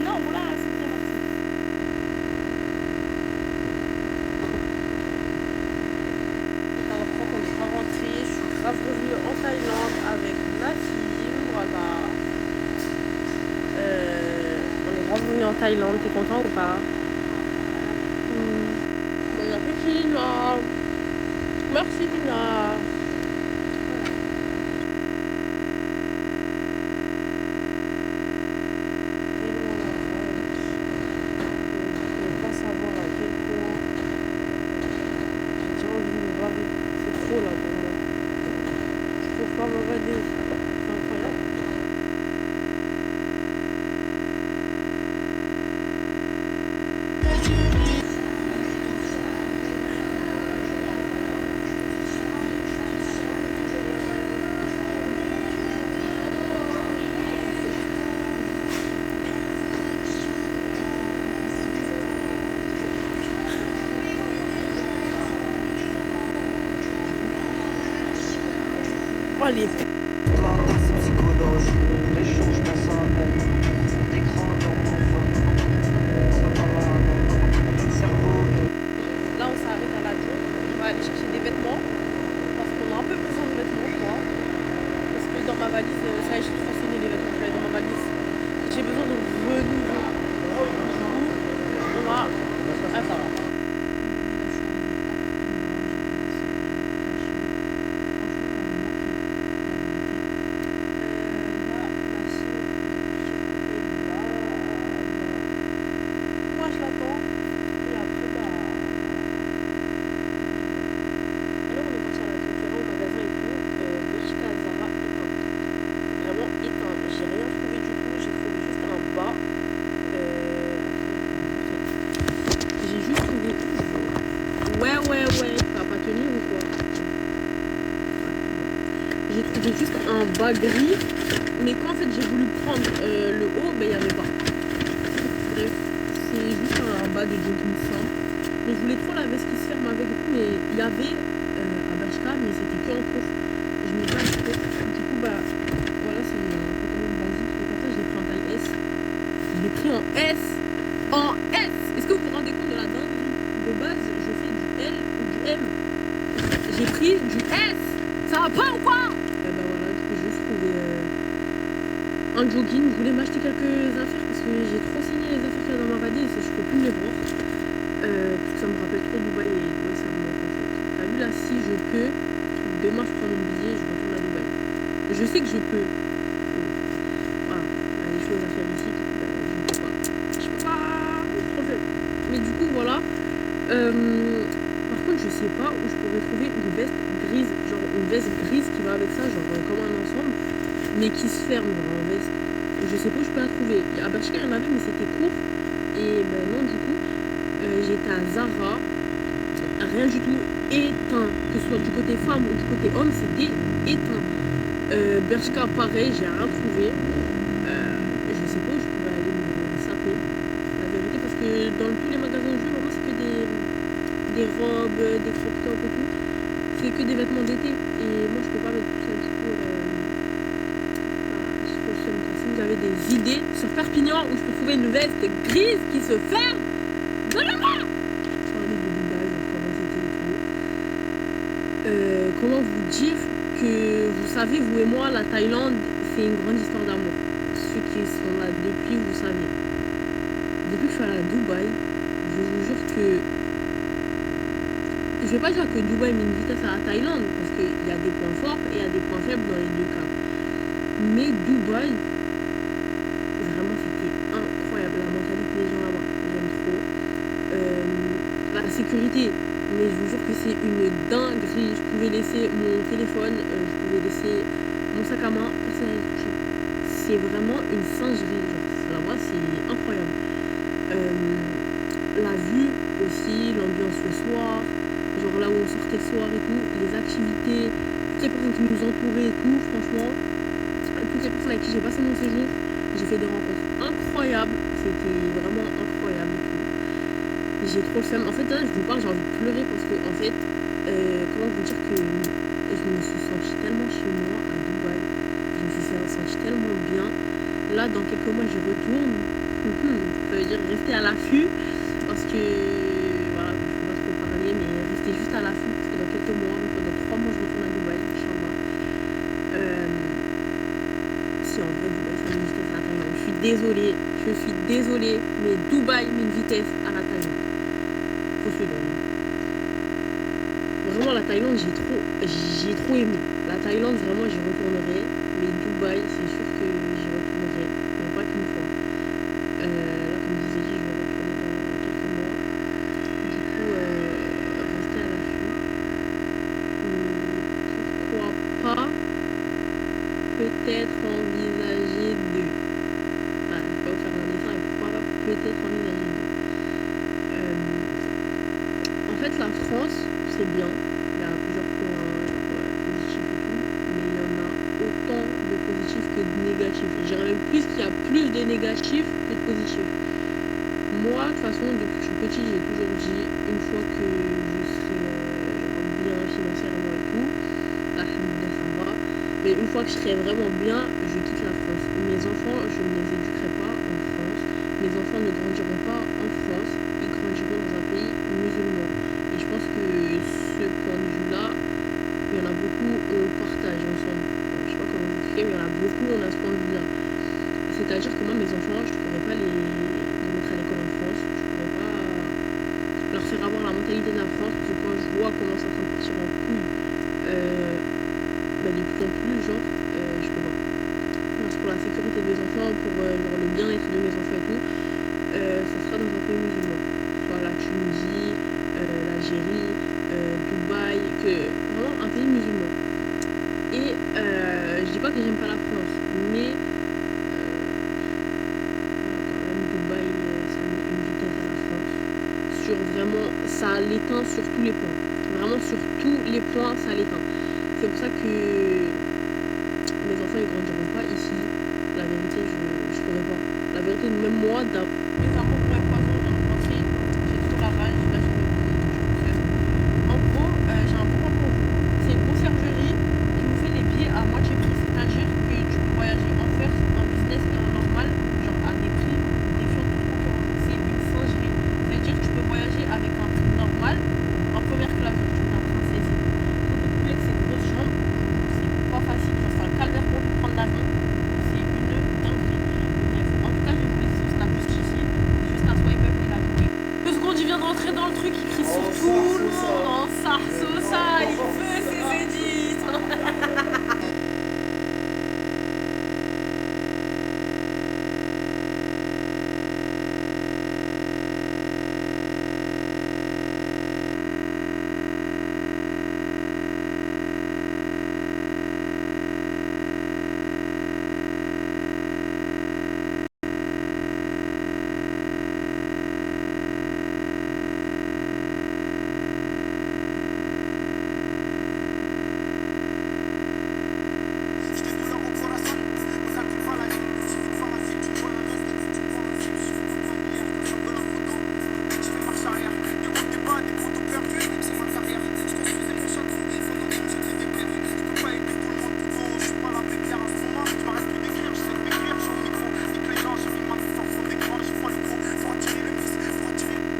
Non, voilà, c'est bien, merci. Alors, quand on est rentré, je suis grave revenue en Thaïlande avec ma fille, voilà. On est grave revenu en Thaïlande, t'es content ou pas? Bon appétit, Lina. Merci, Lina. pas les p... Là, on s'arrête à la Joe. On va aller chercher des vêtements. Parce qu'on a un peu besoin de vêtements, je crois. Parce que dans ma valise, ça y est, j'ai transformé les vêtements que j'avais dans ma valise. J'ai besoin de renouveau. Du coup, on va à ça. Moi, je l'attends. Et après, bah... Alors, on est parti à la Tonkiera, au magasin et tout. Bershka, Zara, éteint. Vraiment éteint. J'ai rien trouvé du tout. J'ai trouvé juste un bas. J'ai juste trouvé... Ouais. Ça va pas tenir ou quoi? J'ai trouvé juste un bas gris. Mais quand en fait j'ai voulu prendre le haut, ben il n'y avait pas. Bref, c'est juste un bas de jogging simple. Mais je voulais trop la veste qui se ferme avec et tout, mais il y avait à Bershka, mais c'était que en cours. Je n'ai pas acheté. Du coup, bah voilà, c'est un pantalon basique. Et comme ça, je l'ai pris en taille S. Je l'ai pris en S. En S. Est-ce que vous vous rendez compte de la dinguerie? De base, je fais du L ou du M. J'ai pris du S. Ça va pas ou quoi? Bah voilà, du coup, j'ai juste trouvé un jogging. Je voulais m'acheter quelques affaires parce que j'ai trop signé les affaires qu'il y a dans ma valise et je peux plus me les voir. Parce que ça me rappelle trop Dubaï et Dubaï, ça me manque en fait. T'as vu là, si je peux, demain je prends mon billet et je retourne à Dubaï. Je sais que je peux. Voilà, il y a des choses à faire ici. Je peux pas. Mais du coup, voilà. Par contre, je sais pas où je pourrais trouver une veste grise, genre une veste grise qui va avec ça, genre comme un ensemble, mais qui se ferme genre en veste. Je sais pas où je peux la trouver. À Bershka, il y en avait, mais c'était court. Et ben non, du coup, j'étais à Zara, rien du tout éteint, que ce soit du côté femme ou du côté homme, c'était éteint. Bershka, pareil, j'ai rien trouvé. Je sais pas où je pourrais aller me saper, la vérité, parce que dans tous les magasins où je vais, vraiment, c'est que des robes, des crop tops et tout. C'est que des vêtements d'été. Et moi, je peux pas mettre tout ça, du coup, je trouve ça. Si vous avez des idées sur Perpignan où je peux trouver une veste grise qui se ferme, donnez-moi! Parler de Dubaï, genre comment c'était et tout. Comment vous dire que, vous savez, vous et moi, la Thaïlande, c'est une grande histoire d'amour. Ceux qui sont là depuis, vous savez. Depuis que je suis allée à Dubaï, je vous jure que... Je vais pas dire que Dubaï met une vitesse à la Thaïlande, parce qu'il y a des points forts et il y a des points faibles dans les deux cas. Mais Dubaï, vraiment c'était incroyable. La mentalité des gens là-bas, j'aime trop. La sécurité, mais je vous jure que c'est une dinguerie. Je pouvais laisser mon téléphone, je pouvais laisser mon sac à main, personne n'allait toucher. C'est vraiment une singerie, genre là-bas c'est incroyable. La vue aussi, l'ambiance le soir, genre là où on sortait le soir et tout, les activités, toutes les personnes qui nous entouraient et tout, franchement, toutes les personnes avec qui j'ai passé mon séjour, j'ai fait des rencontres incroyables, c'était vraiment incroyable et tout. J'ai trop le seum. En fait là je vous parle, j'ai envie de pleurer parce que en fait, comment vous dire que je me suis sentie tellement chez moi à Dubaï, je me suis sentie tellement bien. Là dans quelques mois j'y retourne, ça veut dire rester à l'affût parce que voilà, je peux pas trop parler, mais rester juste à l'affût parce que dans quelques mois, pendant 3 mois je retourne à Dubaï, Inch'Allah. Si en vrai Dubaï ça met une vitesse à la Thaïlande, je suis désolée, mais Dubaï met une vitesse à la Thaïlande. Faut se donner. Vraiment la Thaïlande j'ai trop aimé. La Thaïlande vraiment j'y retournerai, mais Dubaï c'est sûr que j'y retournerai, mais pas qu'une fois. Là comme je vous ai dit, je vais retourner dans quelques mois. Du coup rester à l'affût. Pourquoi pas peut-être envisager de... Ah, je vais pas vous faire un dessin, et pourquoi pas peut-être envisager de... En fait la France c'est bien, il y a plusieurs points positifs et tout, mais il y en a autant de positifs que de négatifs. Je dirais même plus qu'il y a plus de négatifs que de positifs. Moi de toute façon depuis que je suis petite j'ai toujours dit une fois que je serai bien financièrement et tout, alhamdoulilah ça va, Mais une fois que je serai vraiment bien, je quitte la France. Mes enfants, je ne les éduquerai pas en France. Mes enfants ne grandiront pas en France. Ils grandiront dans un pays musulman. Et je pense que ce point de vue-là, il y en a beaucoup, on partage ensemble. Je sais pas comment vous expliquer, mais il y en a beaucoup, on a ce point de vue-là. C'est-à-dire que moi, mes enfants, je ne pourrais pas les mettre à l'école en France. Je ne pourrais pas leur faire avoir la mentalité de la France. Parce que quand je vois comment c'est en train de partir en couille, de plus en plus, genre, je peux pas. Parce que pour la sécurité de mes enfants, pour genre, le bien-être de mes enfants et tout, ça sera dans un pays musulman. Soit la Tunisie, l'Algérie, Dubaï, vraiment un pays musulman. Et je dis pas que j'aime pas la France, mais quand même Dubaï, ça met une vitesse à la France. Sur vraiment, ça l'éteint sur tous les points. Vraiment sur tous les points, ça l'éteint. C'est pour ça que mes enfants ils grandiront pas ici. La vérité, je pourrais pas. La vérité, même moi, mes parents pour être poisson, j'ai rencontré, j'ai trop la rage, là je vais en gros, j'ai un point pour vous. C'est une conciergerie qui vous fait les billets à moitié prix. C'est-à-dire que tu peux voyager en Perse, en business et en normal, genre à des prix défiant toute concurrence. C'est une singerie. C'est-à-dire que tu peux voyager avec un prix normal en première classe, tu peux en princesse. Avec ses grosses jambes, c'est pas facile, genre c'est un calvaire pour lui prendre l'avion, c'est une dinguerie. Bref, en tout cas, je vais vous laisser son snap juste ici, juste un swipe up et la journée. 2 secondes, il vient de rentrer dans le truc, il crie sur tout le monde, en sarsosa, il veut ses édits.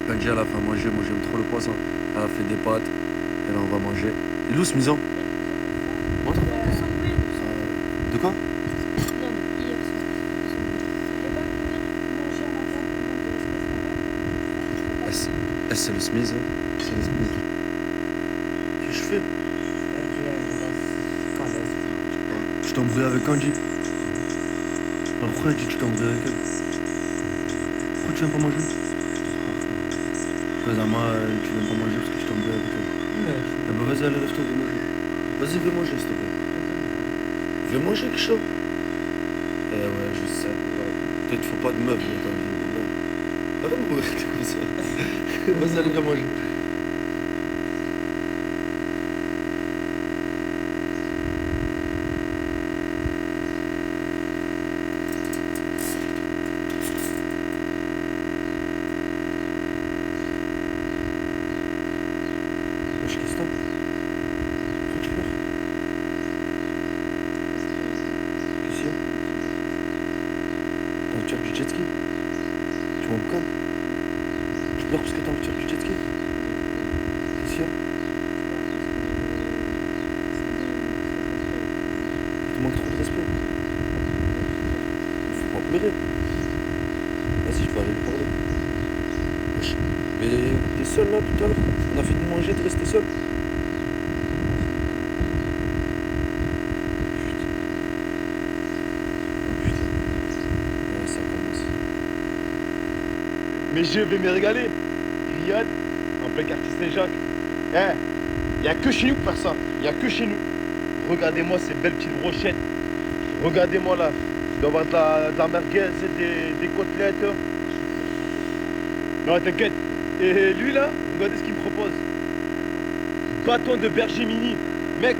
Kanji, elle a fait à manger, moi j'aime trop le poisson. Elle a fait des pâtes, et là on va manger. Il est où ce miso? Montre. De quoi? C'est le smiz, hein? C'est le smiz. Qu'est-ce que je fais? Je t'ai embrouillé avec Kanji. Alors pourquoi elle dit que tu t'es embrouillé avec elle? Pourquoi tu viens pas manger? Moi, tu viens pas manger parce que je t'ai embrouillé avec elle. Ah bah vas-y, allez, lève-toi, viens manger. Vas-y, viens manger, s'il te plaît. Viens manger, Kisho. Eh ouais, je sais. Peut-être faut pas de meuf dans ta vie. Arrête de mourir comme ça. Vas-y, allez, viens manger. Du jet ski? Tu m'en pourquoi? Tu pleures parce que t'as envie de faire du jet ski? Qu'est-ce qu'il y a? Tu manques trop de respect. Faut pas pleurer. Vas-y, je vais aller lui parler. Wesh. Mais t'es seul là tout à l'heure? On a fini de manger, t'es resté seul? Mais je vais me régaler. Riyad, en plein quartier Saint-Jacques. Hein, il n'y a que chez nous pour faire ça. Il n'y a que chez nous. Regardez-moi ces belles petites brochettes. Regardez-moi là. Il doit y avoir de la merguez, des côtelettes. Non, t'inquiète. Et lui là, regardez ce qu'il me propose. Bâton de berger mini. Mec,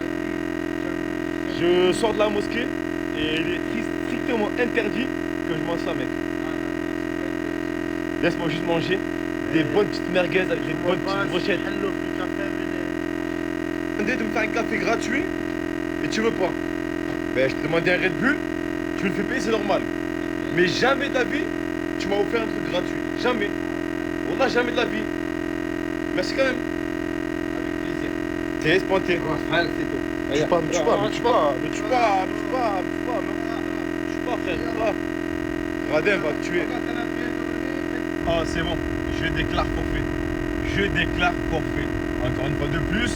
je sors de la mosquée et il est strictement interdit que je mange ça, mec. Laisse-moi juste manger des bonnes petites merguez avec des bonnes petites brochettes. Demandé de me faire un café gratuit et tu veux pas. Ben, je t'ai demandé un Red Bull, tu me le fais payer, c'est normal. Mais jamais de la vie, tu m'as offert un truc gratuit. Jamais. On n'a jamais de la vie. Merci quand même. Avec plaisir. T'es espanté. Frère, c'est tout. Me tue pas, me tue pas, me tue pas, me tue pas, me tue pas, me tue pas, me tue pas, frère, pas. Radin va te tuer. Ah, c'est bon, je déclare forfait. Je déclare forfait. Encore une fois de plus,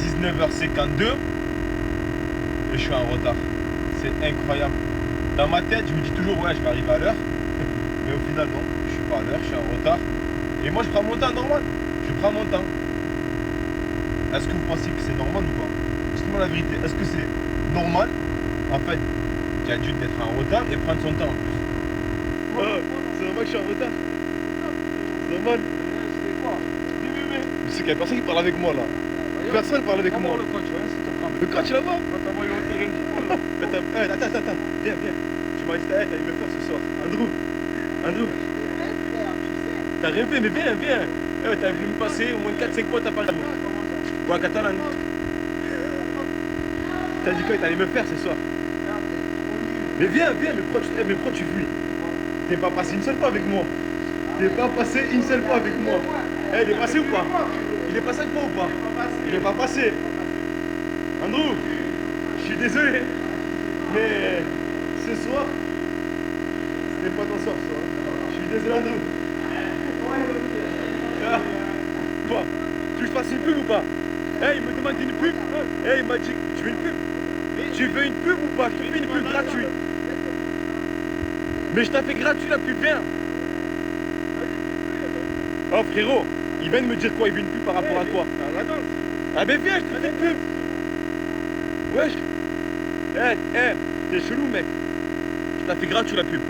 19h52 et je suis en retard. C'est incroyable. Dans ma tête, je me dis toujours, ouais, je vais arriver à l'heure. Mais au final, non, je suis pas à l'heure, je suis en retard. Et moi, je prends mon temps normal. Je prends mon temps. Est-ce que vous pensez que c'est normal ou pas? Dites-moi la vérité, est-ce que c'est normal, en fait, qui a dû être en retard et prendre son temps en plus? Oh, c'est normal que je suis en retard? C'est normal? Mais c'est qu'il y a personne qui parle avec moi là. Personne parle avec moi. Le coach là-bas? Attends, viens. Tu m'as dit que t'allais me faire ce soir. Andrew. T'as rien fait, mais viens. T'as voulu me passer au moins 4-5 fois, t'as pas le jour. Pour la Catalane. T'as dit quoi? T'allais me faire ce soir. Mais viens, mais pourquoi tu fuis? T'es pas passé une seule fois avec moi. Il est passé ou pas? Il est passé avec moi ou pas? Il est pas passé. Andrew, je suis désolé. Mais ce soir, c'était pas ton soir ce soir. Je suis désolé Andrew. Toi, tu veux que je fasse une pub ou pas? Il me demande une pub. Il m'a dit, tu veux une pub? Tu veux une pub ou pas? Je te fais une pub gratuite. Mais je t'ai fait gratuit la pub, viens. Oh frérot, il vient de me dire quoi? Il veut une pub par rapport à toi. Ah ben viens, je te fais une pub. Wesh. T'es chelou mec. Je t'ai fait gratuit la pub.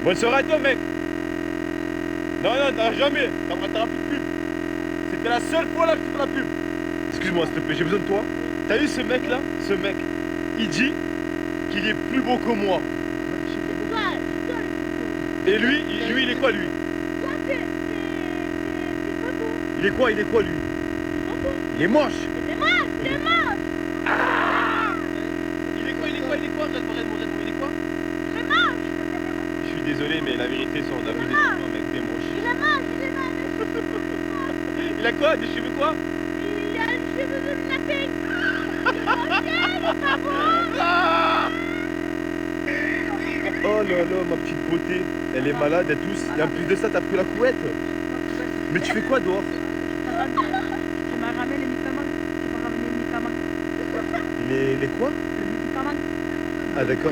Bonne soirée à toi mec. Non, t'as jamais. T'auras plus de pub. C'était la seule fois là que tu fais la pub. Excuse-moi s'il te plaît, j'ai besoin de toi. T'as vu ce mec là? Ce mec, il dit qu'il est plus beau que moi. Et lui, il est quoi lui? Il est quoi lui? Il est moche. Ah, il est quoi? Il est quoi? Je suis désolé mais la vérité c'est on a vu des enfants mec, t'es moche. Il a quoi? Des cheveux quoi? Il a les cheveux de lapin. Oh là là, ma petite beauté, elle est malade, elle tousse. Et en plus de ça, t'as pris la couette. Mais tu fais quoi dehors? Tu m'as ramené les médicaments. Les quoi? Les médicaments. Ah d'accord.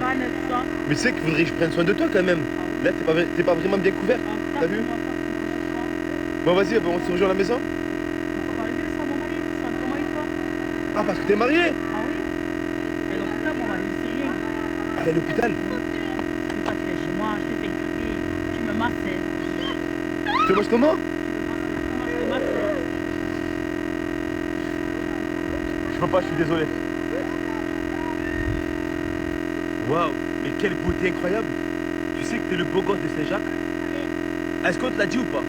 Mais tu sais qu'il faudrait que je prenne soin de toi quand même. Là, t'es pas vraiment bien couvert. T'as vu? Bon vas-y, on se rejoint à la maison. Ah parce que t'es marié? Ah oui. Et l'hôpital, mon mari, c'est rien. Ah, l'hôpital? Je suis pas très chez moi, je t'ai fait crier. Tu me massais. Tu te manges comment? Je te massais. Je peux pas, je suis désolé. Waouh, mais quelle beauté incroyable. Tu sais que t'es le beau gosse de Saint-Jacques? Est-ce qu'on te l'a dit ou pas?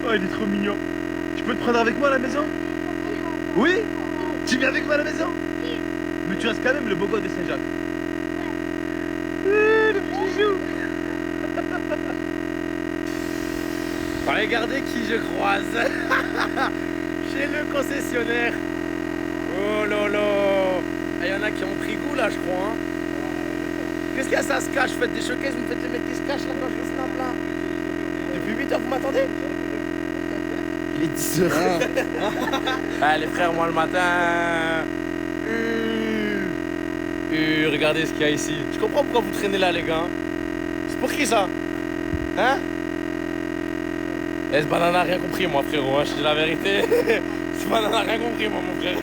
Oh, il est trop mignon. Je peux te prendre avec moi à la maison? Oui? Tu viens avec moi à la maison? Mais tu restes quand même le beau gosse de Saint-Jacques. Le petit chou. Regardez qui je croise. Chez le concessionnaire. Oh lolo. Il y en a qui ont pris goût là je crois. Hein. Qu'est-ce qu'il y a, ça se cache? Vous faites des showcases, vous faites les mecs qui se cachent là quand je vous snap là. Depuis 8h vous m'attendez? Il est 10h. Ah les frères, moi le matin. Regardez ce qu'il y a ici. Je comprends pourquoi vous traînez là les gars. C'est pour qui ça? Hein? Ce banana n'a rien compris moi frérot, hein, je te dis la vérité. Ce banana n'a rien compris moi mon frère.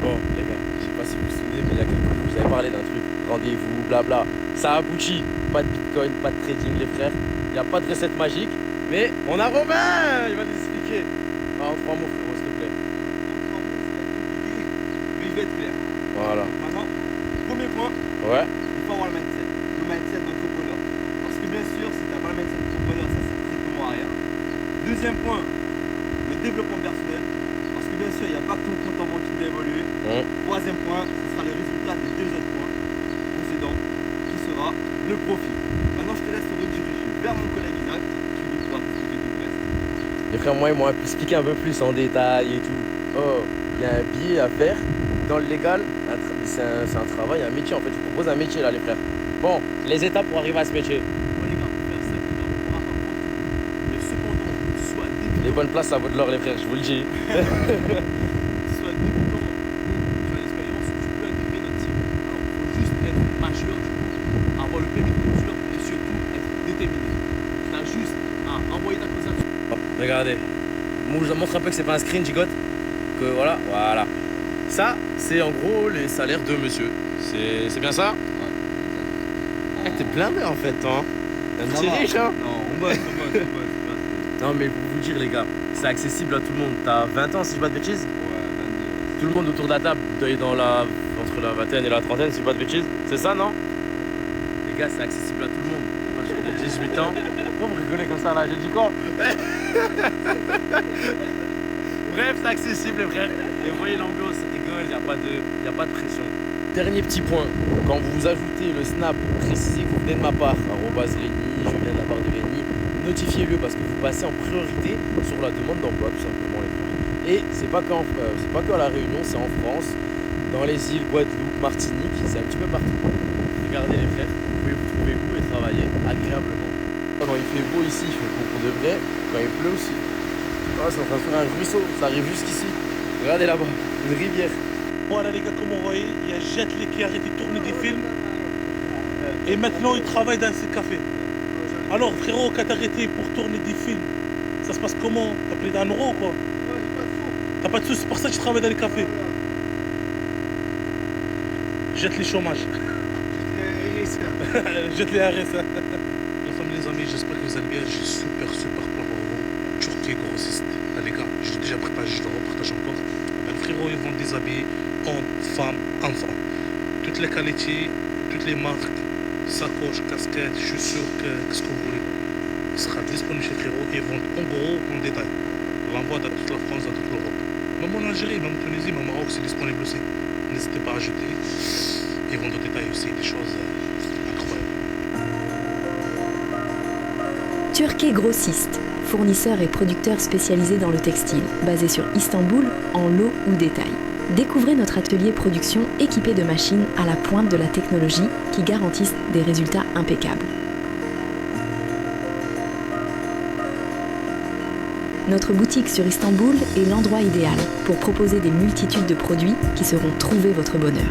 Bon les gars, je sais pas si vous vous souvenez, mais il y a quelques jours vous avez parlé d'un truc. Rendez-vous, blabla. Ça aboutit. Pas de bitcoin, pas de trading les frères. Il n'y a pas de recette magique. Mais on a Romain, il va nous expliquer. Ah, en 3 mots frérot s'il te plaît. Mais je vais être clair. Voilà. Maintenant, premier point, Ouais. il faut avoir le mindset d'entrepreneur. Parce que bien sûr, si tu n'as pas le mindset d'entrepreneur, ça sert strictement à rien. Deuxième point, développement personnel. Parce que bien sûr, il n'y a pas que ton compte en banque qui doit évoluer. Troisième point, ce sera le résultat des deux autres points précédents, qui sera le profit. Maintenant, je te laisse te rediriger vers mon collègue Isaac, qui lui pourra expliquer tout le reste. Les frères, moi, ils m'ont expliqué un peu plus en détail et tout. Oh, il y a un billet à faire dans le légal. C'est un travail, un métier en fait. Je vous propose un métier là, les frères. Bon, les étapes pour arriver à ce métier. Ouais, les gars, pour faire ça, les gars, on pourra pas prendre tout. Mais cependant, soit débutant. Les bonnes places, ça vaut de l'or, les frères, je vous le dis. Soit débutant, tu as l'expérience, tu peux intégrer notre team. Alors, il faut juste être majeur, du coup, avoir le permis de conduire et surtout être déterminé. Tu as juste à envoyer ta candidature. Regardez. Moi, je vous montre un peu que c'est pas un screen, gigote. Que voilà, voilà. Ça, c'est en gros les salaires de monsieur. C'est bien ça? Ouais. T'es blindé en fait, toi. T'es un petit riche, hein? Non, on bosse. Non, mais pour vous dire, les gars, c'est accessible à tout le monde. T'as 20 ans, si je dis pas de bêtises? Ouais, 22. Tout le monde autour de la table doit être entre la vingtaine et la trentaine, si je dis pas de bêtises. C'est ça, non? Les gars, c'est accessible à tout le monde. À partir de 18 ans. Pourquoi vous rigolez comme ça là? J'ai dit quoi? Bref, c'est accessible, les frères. Et vous voyez l'ambiance, c'est égal, il n'y a pas de pression. Dernier petit point, quand vous ajoutez le snap, précisez que vous venez de ma part, @Lenny, je viens de la part de Lenny, notifiez-le parce que vous passez en priorité sur la demande d'emploi, tout simplement, les frères. Et c'est pas que à La Réunion, c'est en France, dans les îles Guadeloupe, Martinique, c'est un petit peu partout. Regardez les frères, vous pouvez vous trouver où et travailler agréablement. Quand il fait beau ici, il fait beau pour de vrai, quand il pleut aussi. Oh, c'est en train de faire un ruisseau, ça arrive jusqu'ici. Regardez là-bas, une rivière. Voilà les gars, comme vous voyez, il y a Jet Li qui a arrêté de tourner des films. Et maintenant il travaille dans ce café. Alors frérot, quand t'as arrêté pour tourner des films, ça se passe comment? T'as pris d'un euro ou quoi? T'as pas de sous, c'est pour ça que tu travailles dans les cafés. Jette les chômages. Jette les RS. La famille, les amis, j'espère que vous allez bien. J'ai super plan pour vous. Turquie grossiste. Ah, les gars, j'ai déjà partagé, je le repartage encore. Le frérot, ils vendent des habits hommes, femmes, enfants. Toutes les qualités, toutes les marques, sacoches, casquettes, chaussures, qu'est-ce que vous voulez. Il sera disponible chez frérot. Ils vendent en gros, en détail. L'envoi dans toute la France, dans toute l'Europe. Même en Algérie, même en Tunisie, même au Maroc, c'est disponible aussi. N'hésitez pas à ajouter. Ils vendent au détail aussi des choses incroyables. Turquet Grossiste, fournisseur et producteur spécialisé dans le textile, basé sur Istanbul, en lot ou détail. Découvrez notre atelier production équipé de machines à la pointe de la technologie qui garantissent des résultats impeccables. Notre boutique sur Istanbul est l'endroit idéal pour proposer des multitudes de produits qui seront trouver votre bonheur.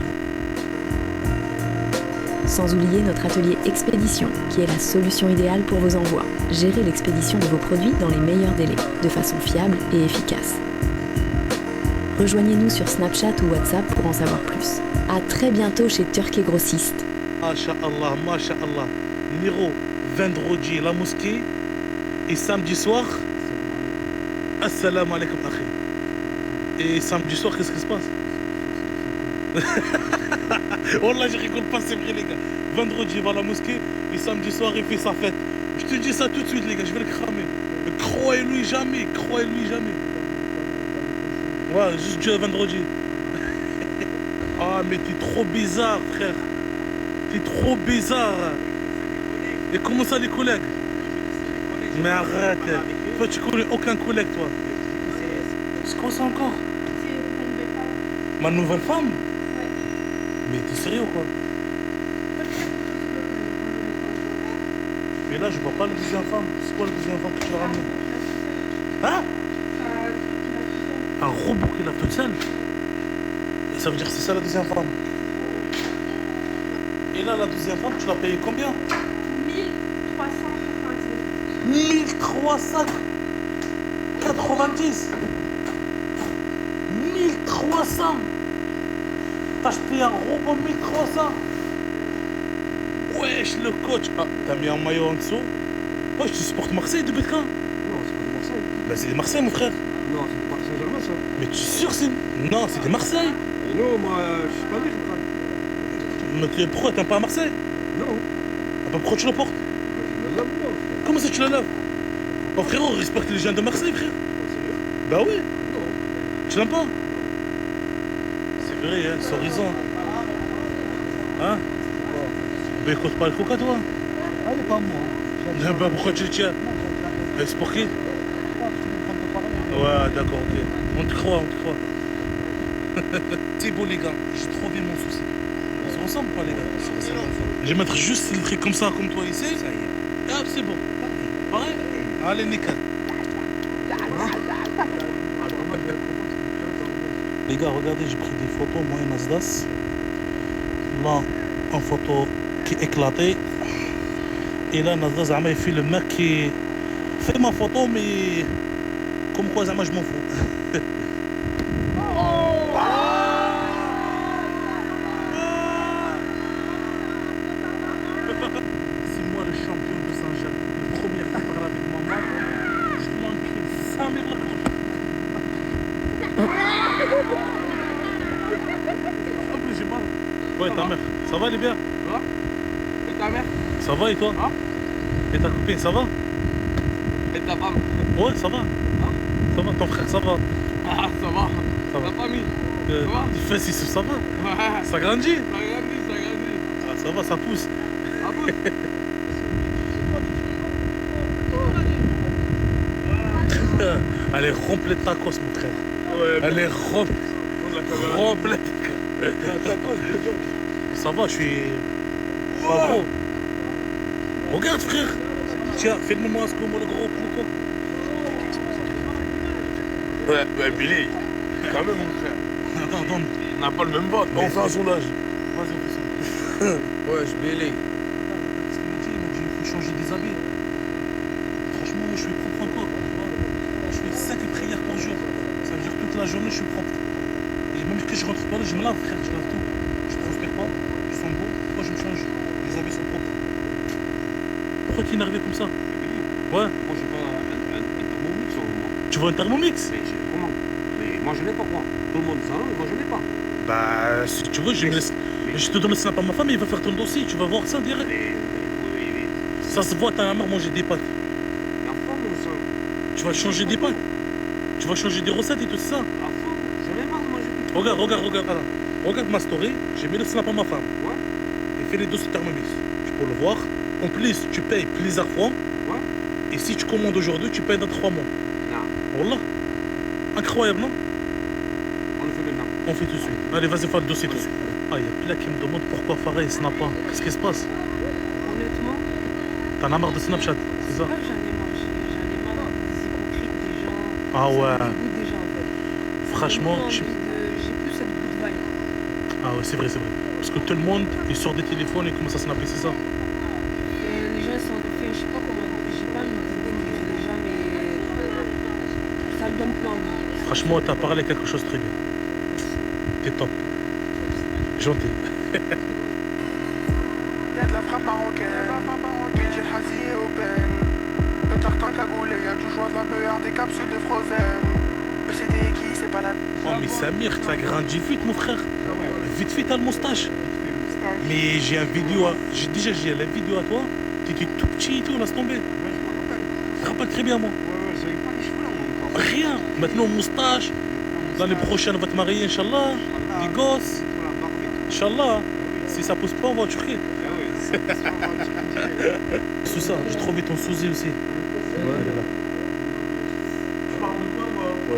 Sans oublier notre atelier expédition, qui est la solution idéale pour vos envois. Gérez l'expédition de vos produits dans les meilleurs délais, de façon fiable et efficace. Rejoignez-nous sur Snapchat ou WhatsApp pour en savoir plus. À très bientôt chez Turquet Grossiste. Masha'Allah, Masha'Allah. Niro, vendredi, la mosquée. Et samedi soir, Assalamu alaikum akhi. Et samedi soir, qu'est-ce qui se passe? Wallah, je rigole pas, c'est vrai les gars. Vendredi, il va à la mosquée, et samedi soir, il fait sa fête. Je te dis ça tout de suite les gars, je vais le cramer. Mais croyez-lui jamais, croyez-lui jamais. Ouais, juste Dieu vendredi. Ah, mais t'es trop bizarre, frère. T'es trop bizarre. Et comment ça, les collègues? Mais arrête. Toi, tu connais aucun collègue, toi. C'est quoi ça encore? Ma nouvelle femme? Mais t'es sérieux ou quoi? Mais là, je vois pas la deuxième femme. C'est quoi la deuxième femme que tu vas ramener? Hein? Un robot qui lave toute seule? Et ça veut dire que c'est ça la deuxième femme? Et là, la deuxième femme, tu l'as payé combien? 1390. 1300. T'as acheté un robot 1300. Wesh, le coach. Ah, t'as mis un maillot en dessous? Ouais, tu supportes Marseille depuis quand? Non, c'est pas de Marseille. Bah, c'est des Marseille, mon frère. Non, c'est des Marseille-Germain, ça. Mais tu es sûr, c'est. Non, c'est des Marseille. Mais non, moi, je suis pas né, Mais pourquoi t'aimes pas à Marseille? Non. Ah, bah, pourquoi tu le portes? Je le lave, moi. Comment ça, tu le laves? Oh, frérot, respecte les gens de Marseille, frère. Bah oui. Tu l'aimes pas? C'est vrai, hein, c'est horizon. Hein? Bah écoute pas le coca, toi. Elle est pas moi. Bah pourquoi tu le tiens? Mais c'est pour qui? Ouais, d'accord, ok. On te croit, on te croit. C'est beau, les gars. J'ai trop vu mon souci. On se ressemble pas, les gars. Je vais mettre juste le truc comme ça, comme toi ici. Ça y est. Et hop, c'est bon. Pareil? Allez, nickel. Les gars, regardez, j'ai pris des photos, moi et Nasdas. Là, en photo qui est éclatée. Et là, Nasdas, Zama, il fait le mec qui fait ma photo, mais comme quoi, Zama, je m'en fous. C'est moi le champion de Saint-Jacques. Le premier qui parle avec maman, je l'encule sa mère la En plus, j'ai mal. Ouais, ta mère, ça va, elle est bien? Ça va? Et ta mère? Ça va, et toi? Hein? Et ta copine, ça va? Et ta femme? Ouais, ça va. Hein? Ça va, ton frère, ça va? Ah, ça va. Ça va. Ta famille? Ça va? Tu fais si ça va? Ouais. Ça grandit? Ça grandit, ça grandit. Ah, ça va, ça pousse. Ça pousse? Elle est remplie de tacos, mon frère. Ouais, elle est remplie. Ça va, je suis pas gros. Regarde, frère. Tiens, fais-moi ce que moi le gros pour toi. Ouais, Billy, quand même, mon frère. Attends. On n'a pas le même vote. On fait un sondage. Vas-y, on fait ça. Ouais, je Billy. Ce qu'il m'a dit, il faut changer des habits. Franchement, je suis propre encore. Je fais 5 prières par jour. Ça veut dire toute la journée, je suis propre. Et même que je rentre pas là, je me lave, frère, je lave tout. Je transpire pas, je sens beau. Pourquoi je me change? Les habits sont propres. Pourquoi tu es énervé comme ça? Ouais. Moi, j'ai pas un thermomix sur moi. Tu veux un thermomix? Mais comment? Mais moi, je l'ai pas, quoi. Tout le monde ça, mais moi, je l'ai pas. Bah, si tu veux, je te donne le snap à ma femme et il va faire ton dossier. Tu vas voir ça direct. Ça se voit, t'as la mère manger des pâtes. La femme, ça. Tu vas changer des pâtes. Tu vas changer des recettes et tout ça. La femme, j'en ai marre de manger des Regarde, alors. Regarde ma story, j'ai mis le snap à ma femme. Ouais. Et fais les dossiers thermomix. Tu peux le voir. En plus, tu payes plusieurs fois. Ouais. Et si tu commandes aujourd'hui, tu payes dans 3 mois. Non. Wallah. Incroyable, non? On le fait maintenant. On fait tout de suite. Allez, vas-y, fais le dossier tout de suite. Ah, il y a plein qui me demandent pourquoi Farah il snap pas. Qu'est-ce qui se passe? Honnêtement, T'en as marre de Snapchat, c'est ça? j'en ai marre des hypocrites des gens. Ah ouais. Ça me dégoûte déjà en fait. Franchement, J'ai plus cette good vibe. Ah ouais, c'est vrai. Parce que tout le monde, il sort des téléphones et commence à snapper, c'est ça? Les gens sont. Enfin, je sais pas comment. J'ai pas envie de dénigrer les gens, mais ça me donne plus envie. Franchement, t'as parlé quelque chose de très bien. T'es top. Gentil. Y'a de la frappe marocaine, j'ai le hasi et open. Le tartan cagoulé, y'a du joie de la beurre, des capsules de Frozen. Le c'était qui, c'est pas la. Oh mais Samir, t'as grandi vite mon frère. Vite t'as le moustache. Mais j'ai la vidéo à toi. T'étais tout petit et tout, laisse tomber. Je me rappelle très bien moi. Ouais, j'avais pas les cheveux là, moi encore. Rien. Maintenant moustache. L'année prochaine on va te marier, Inch'Allah. Des gosses. Inch'Allah. Si ça pousse pas, on va en Turquie. C'est ça, j'ai trouvé ton sosie aussi. Ouais, elle est là.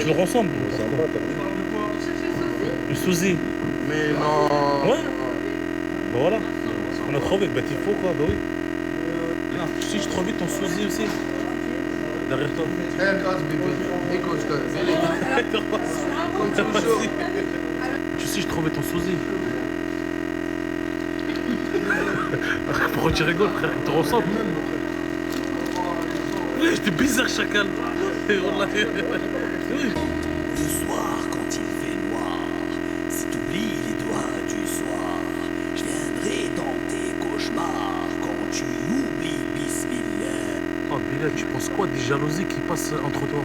Tu le ressembles? Le sosie. Mais non. Ouais. Bah voilà. On a trouvé. Bah t'es faux quoi, bah oui. Là, si j'ai trouvé ton sosie aussi. Derrière toi. Tu sais, j'ai trouvé ton sosie. Pourquoi tu rigoles, frère? Tu te ressembles? Oui, j'étais bizarre, chacal. Oui. Le soir, quand il fait noir, si t'oublies les doigts du soir, je viendrai dans tes cauchemars quand tu oublies Bismillah. Oh, Bilal, tu penses quoi des jalousies qui passent entre toi?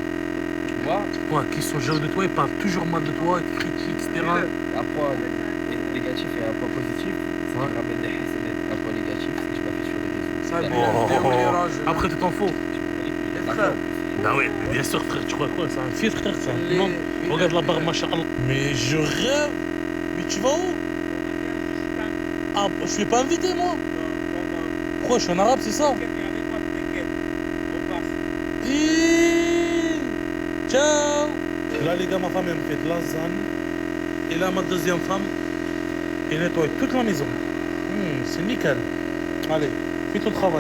Moi? Ouais, qui sont jaloux de toi, ils parlent toujours mal de toi, ils te critiquent, etc. Un point négatif et un point positif, c'est que je rappelle des hasanat. Un point négatif, c'est que je m'affiche sur les réseaux. Après, tu t'en fous. Bah ouais, bien sûr frère, tu crois quoi? C'est un filtre frère, c'est un non. Regarde la barre, machallah. Mais je rêve. Mais tu vas où? Ah, je suis pas invité moi. Pourquoi? Je suis un arabe, c'est ça? Ciao. Là les gars, ma femme elle me fait de lasagne. Et là ma deuxième femme, elle nettoie toute la maison. C'est nickel. Allez, fais ton travail.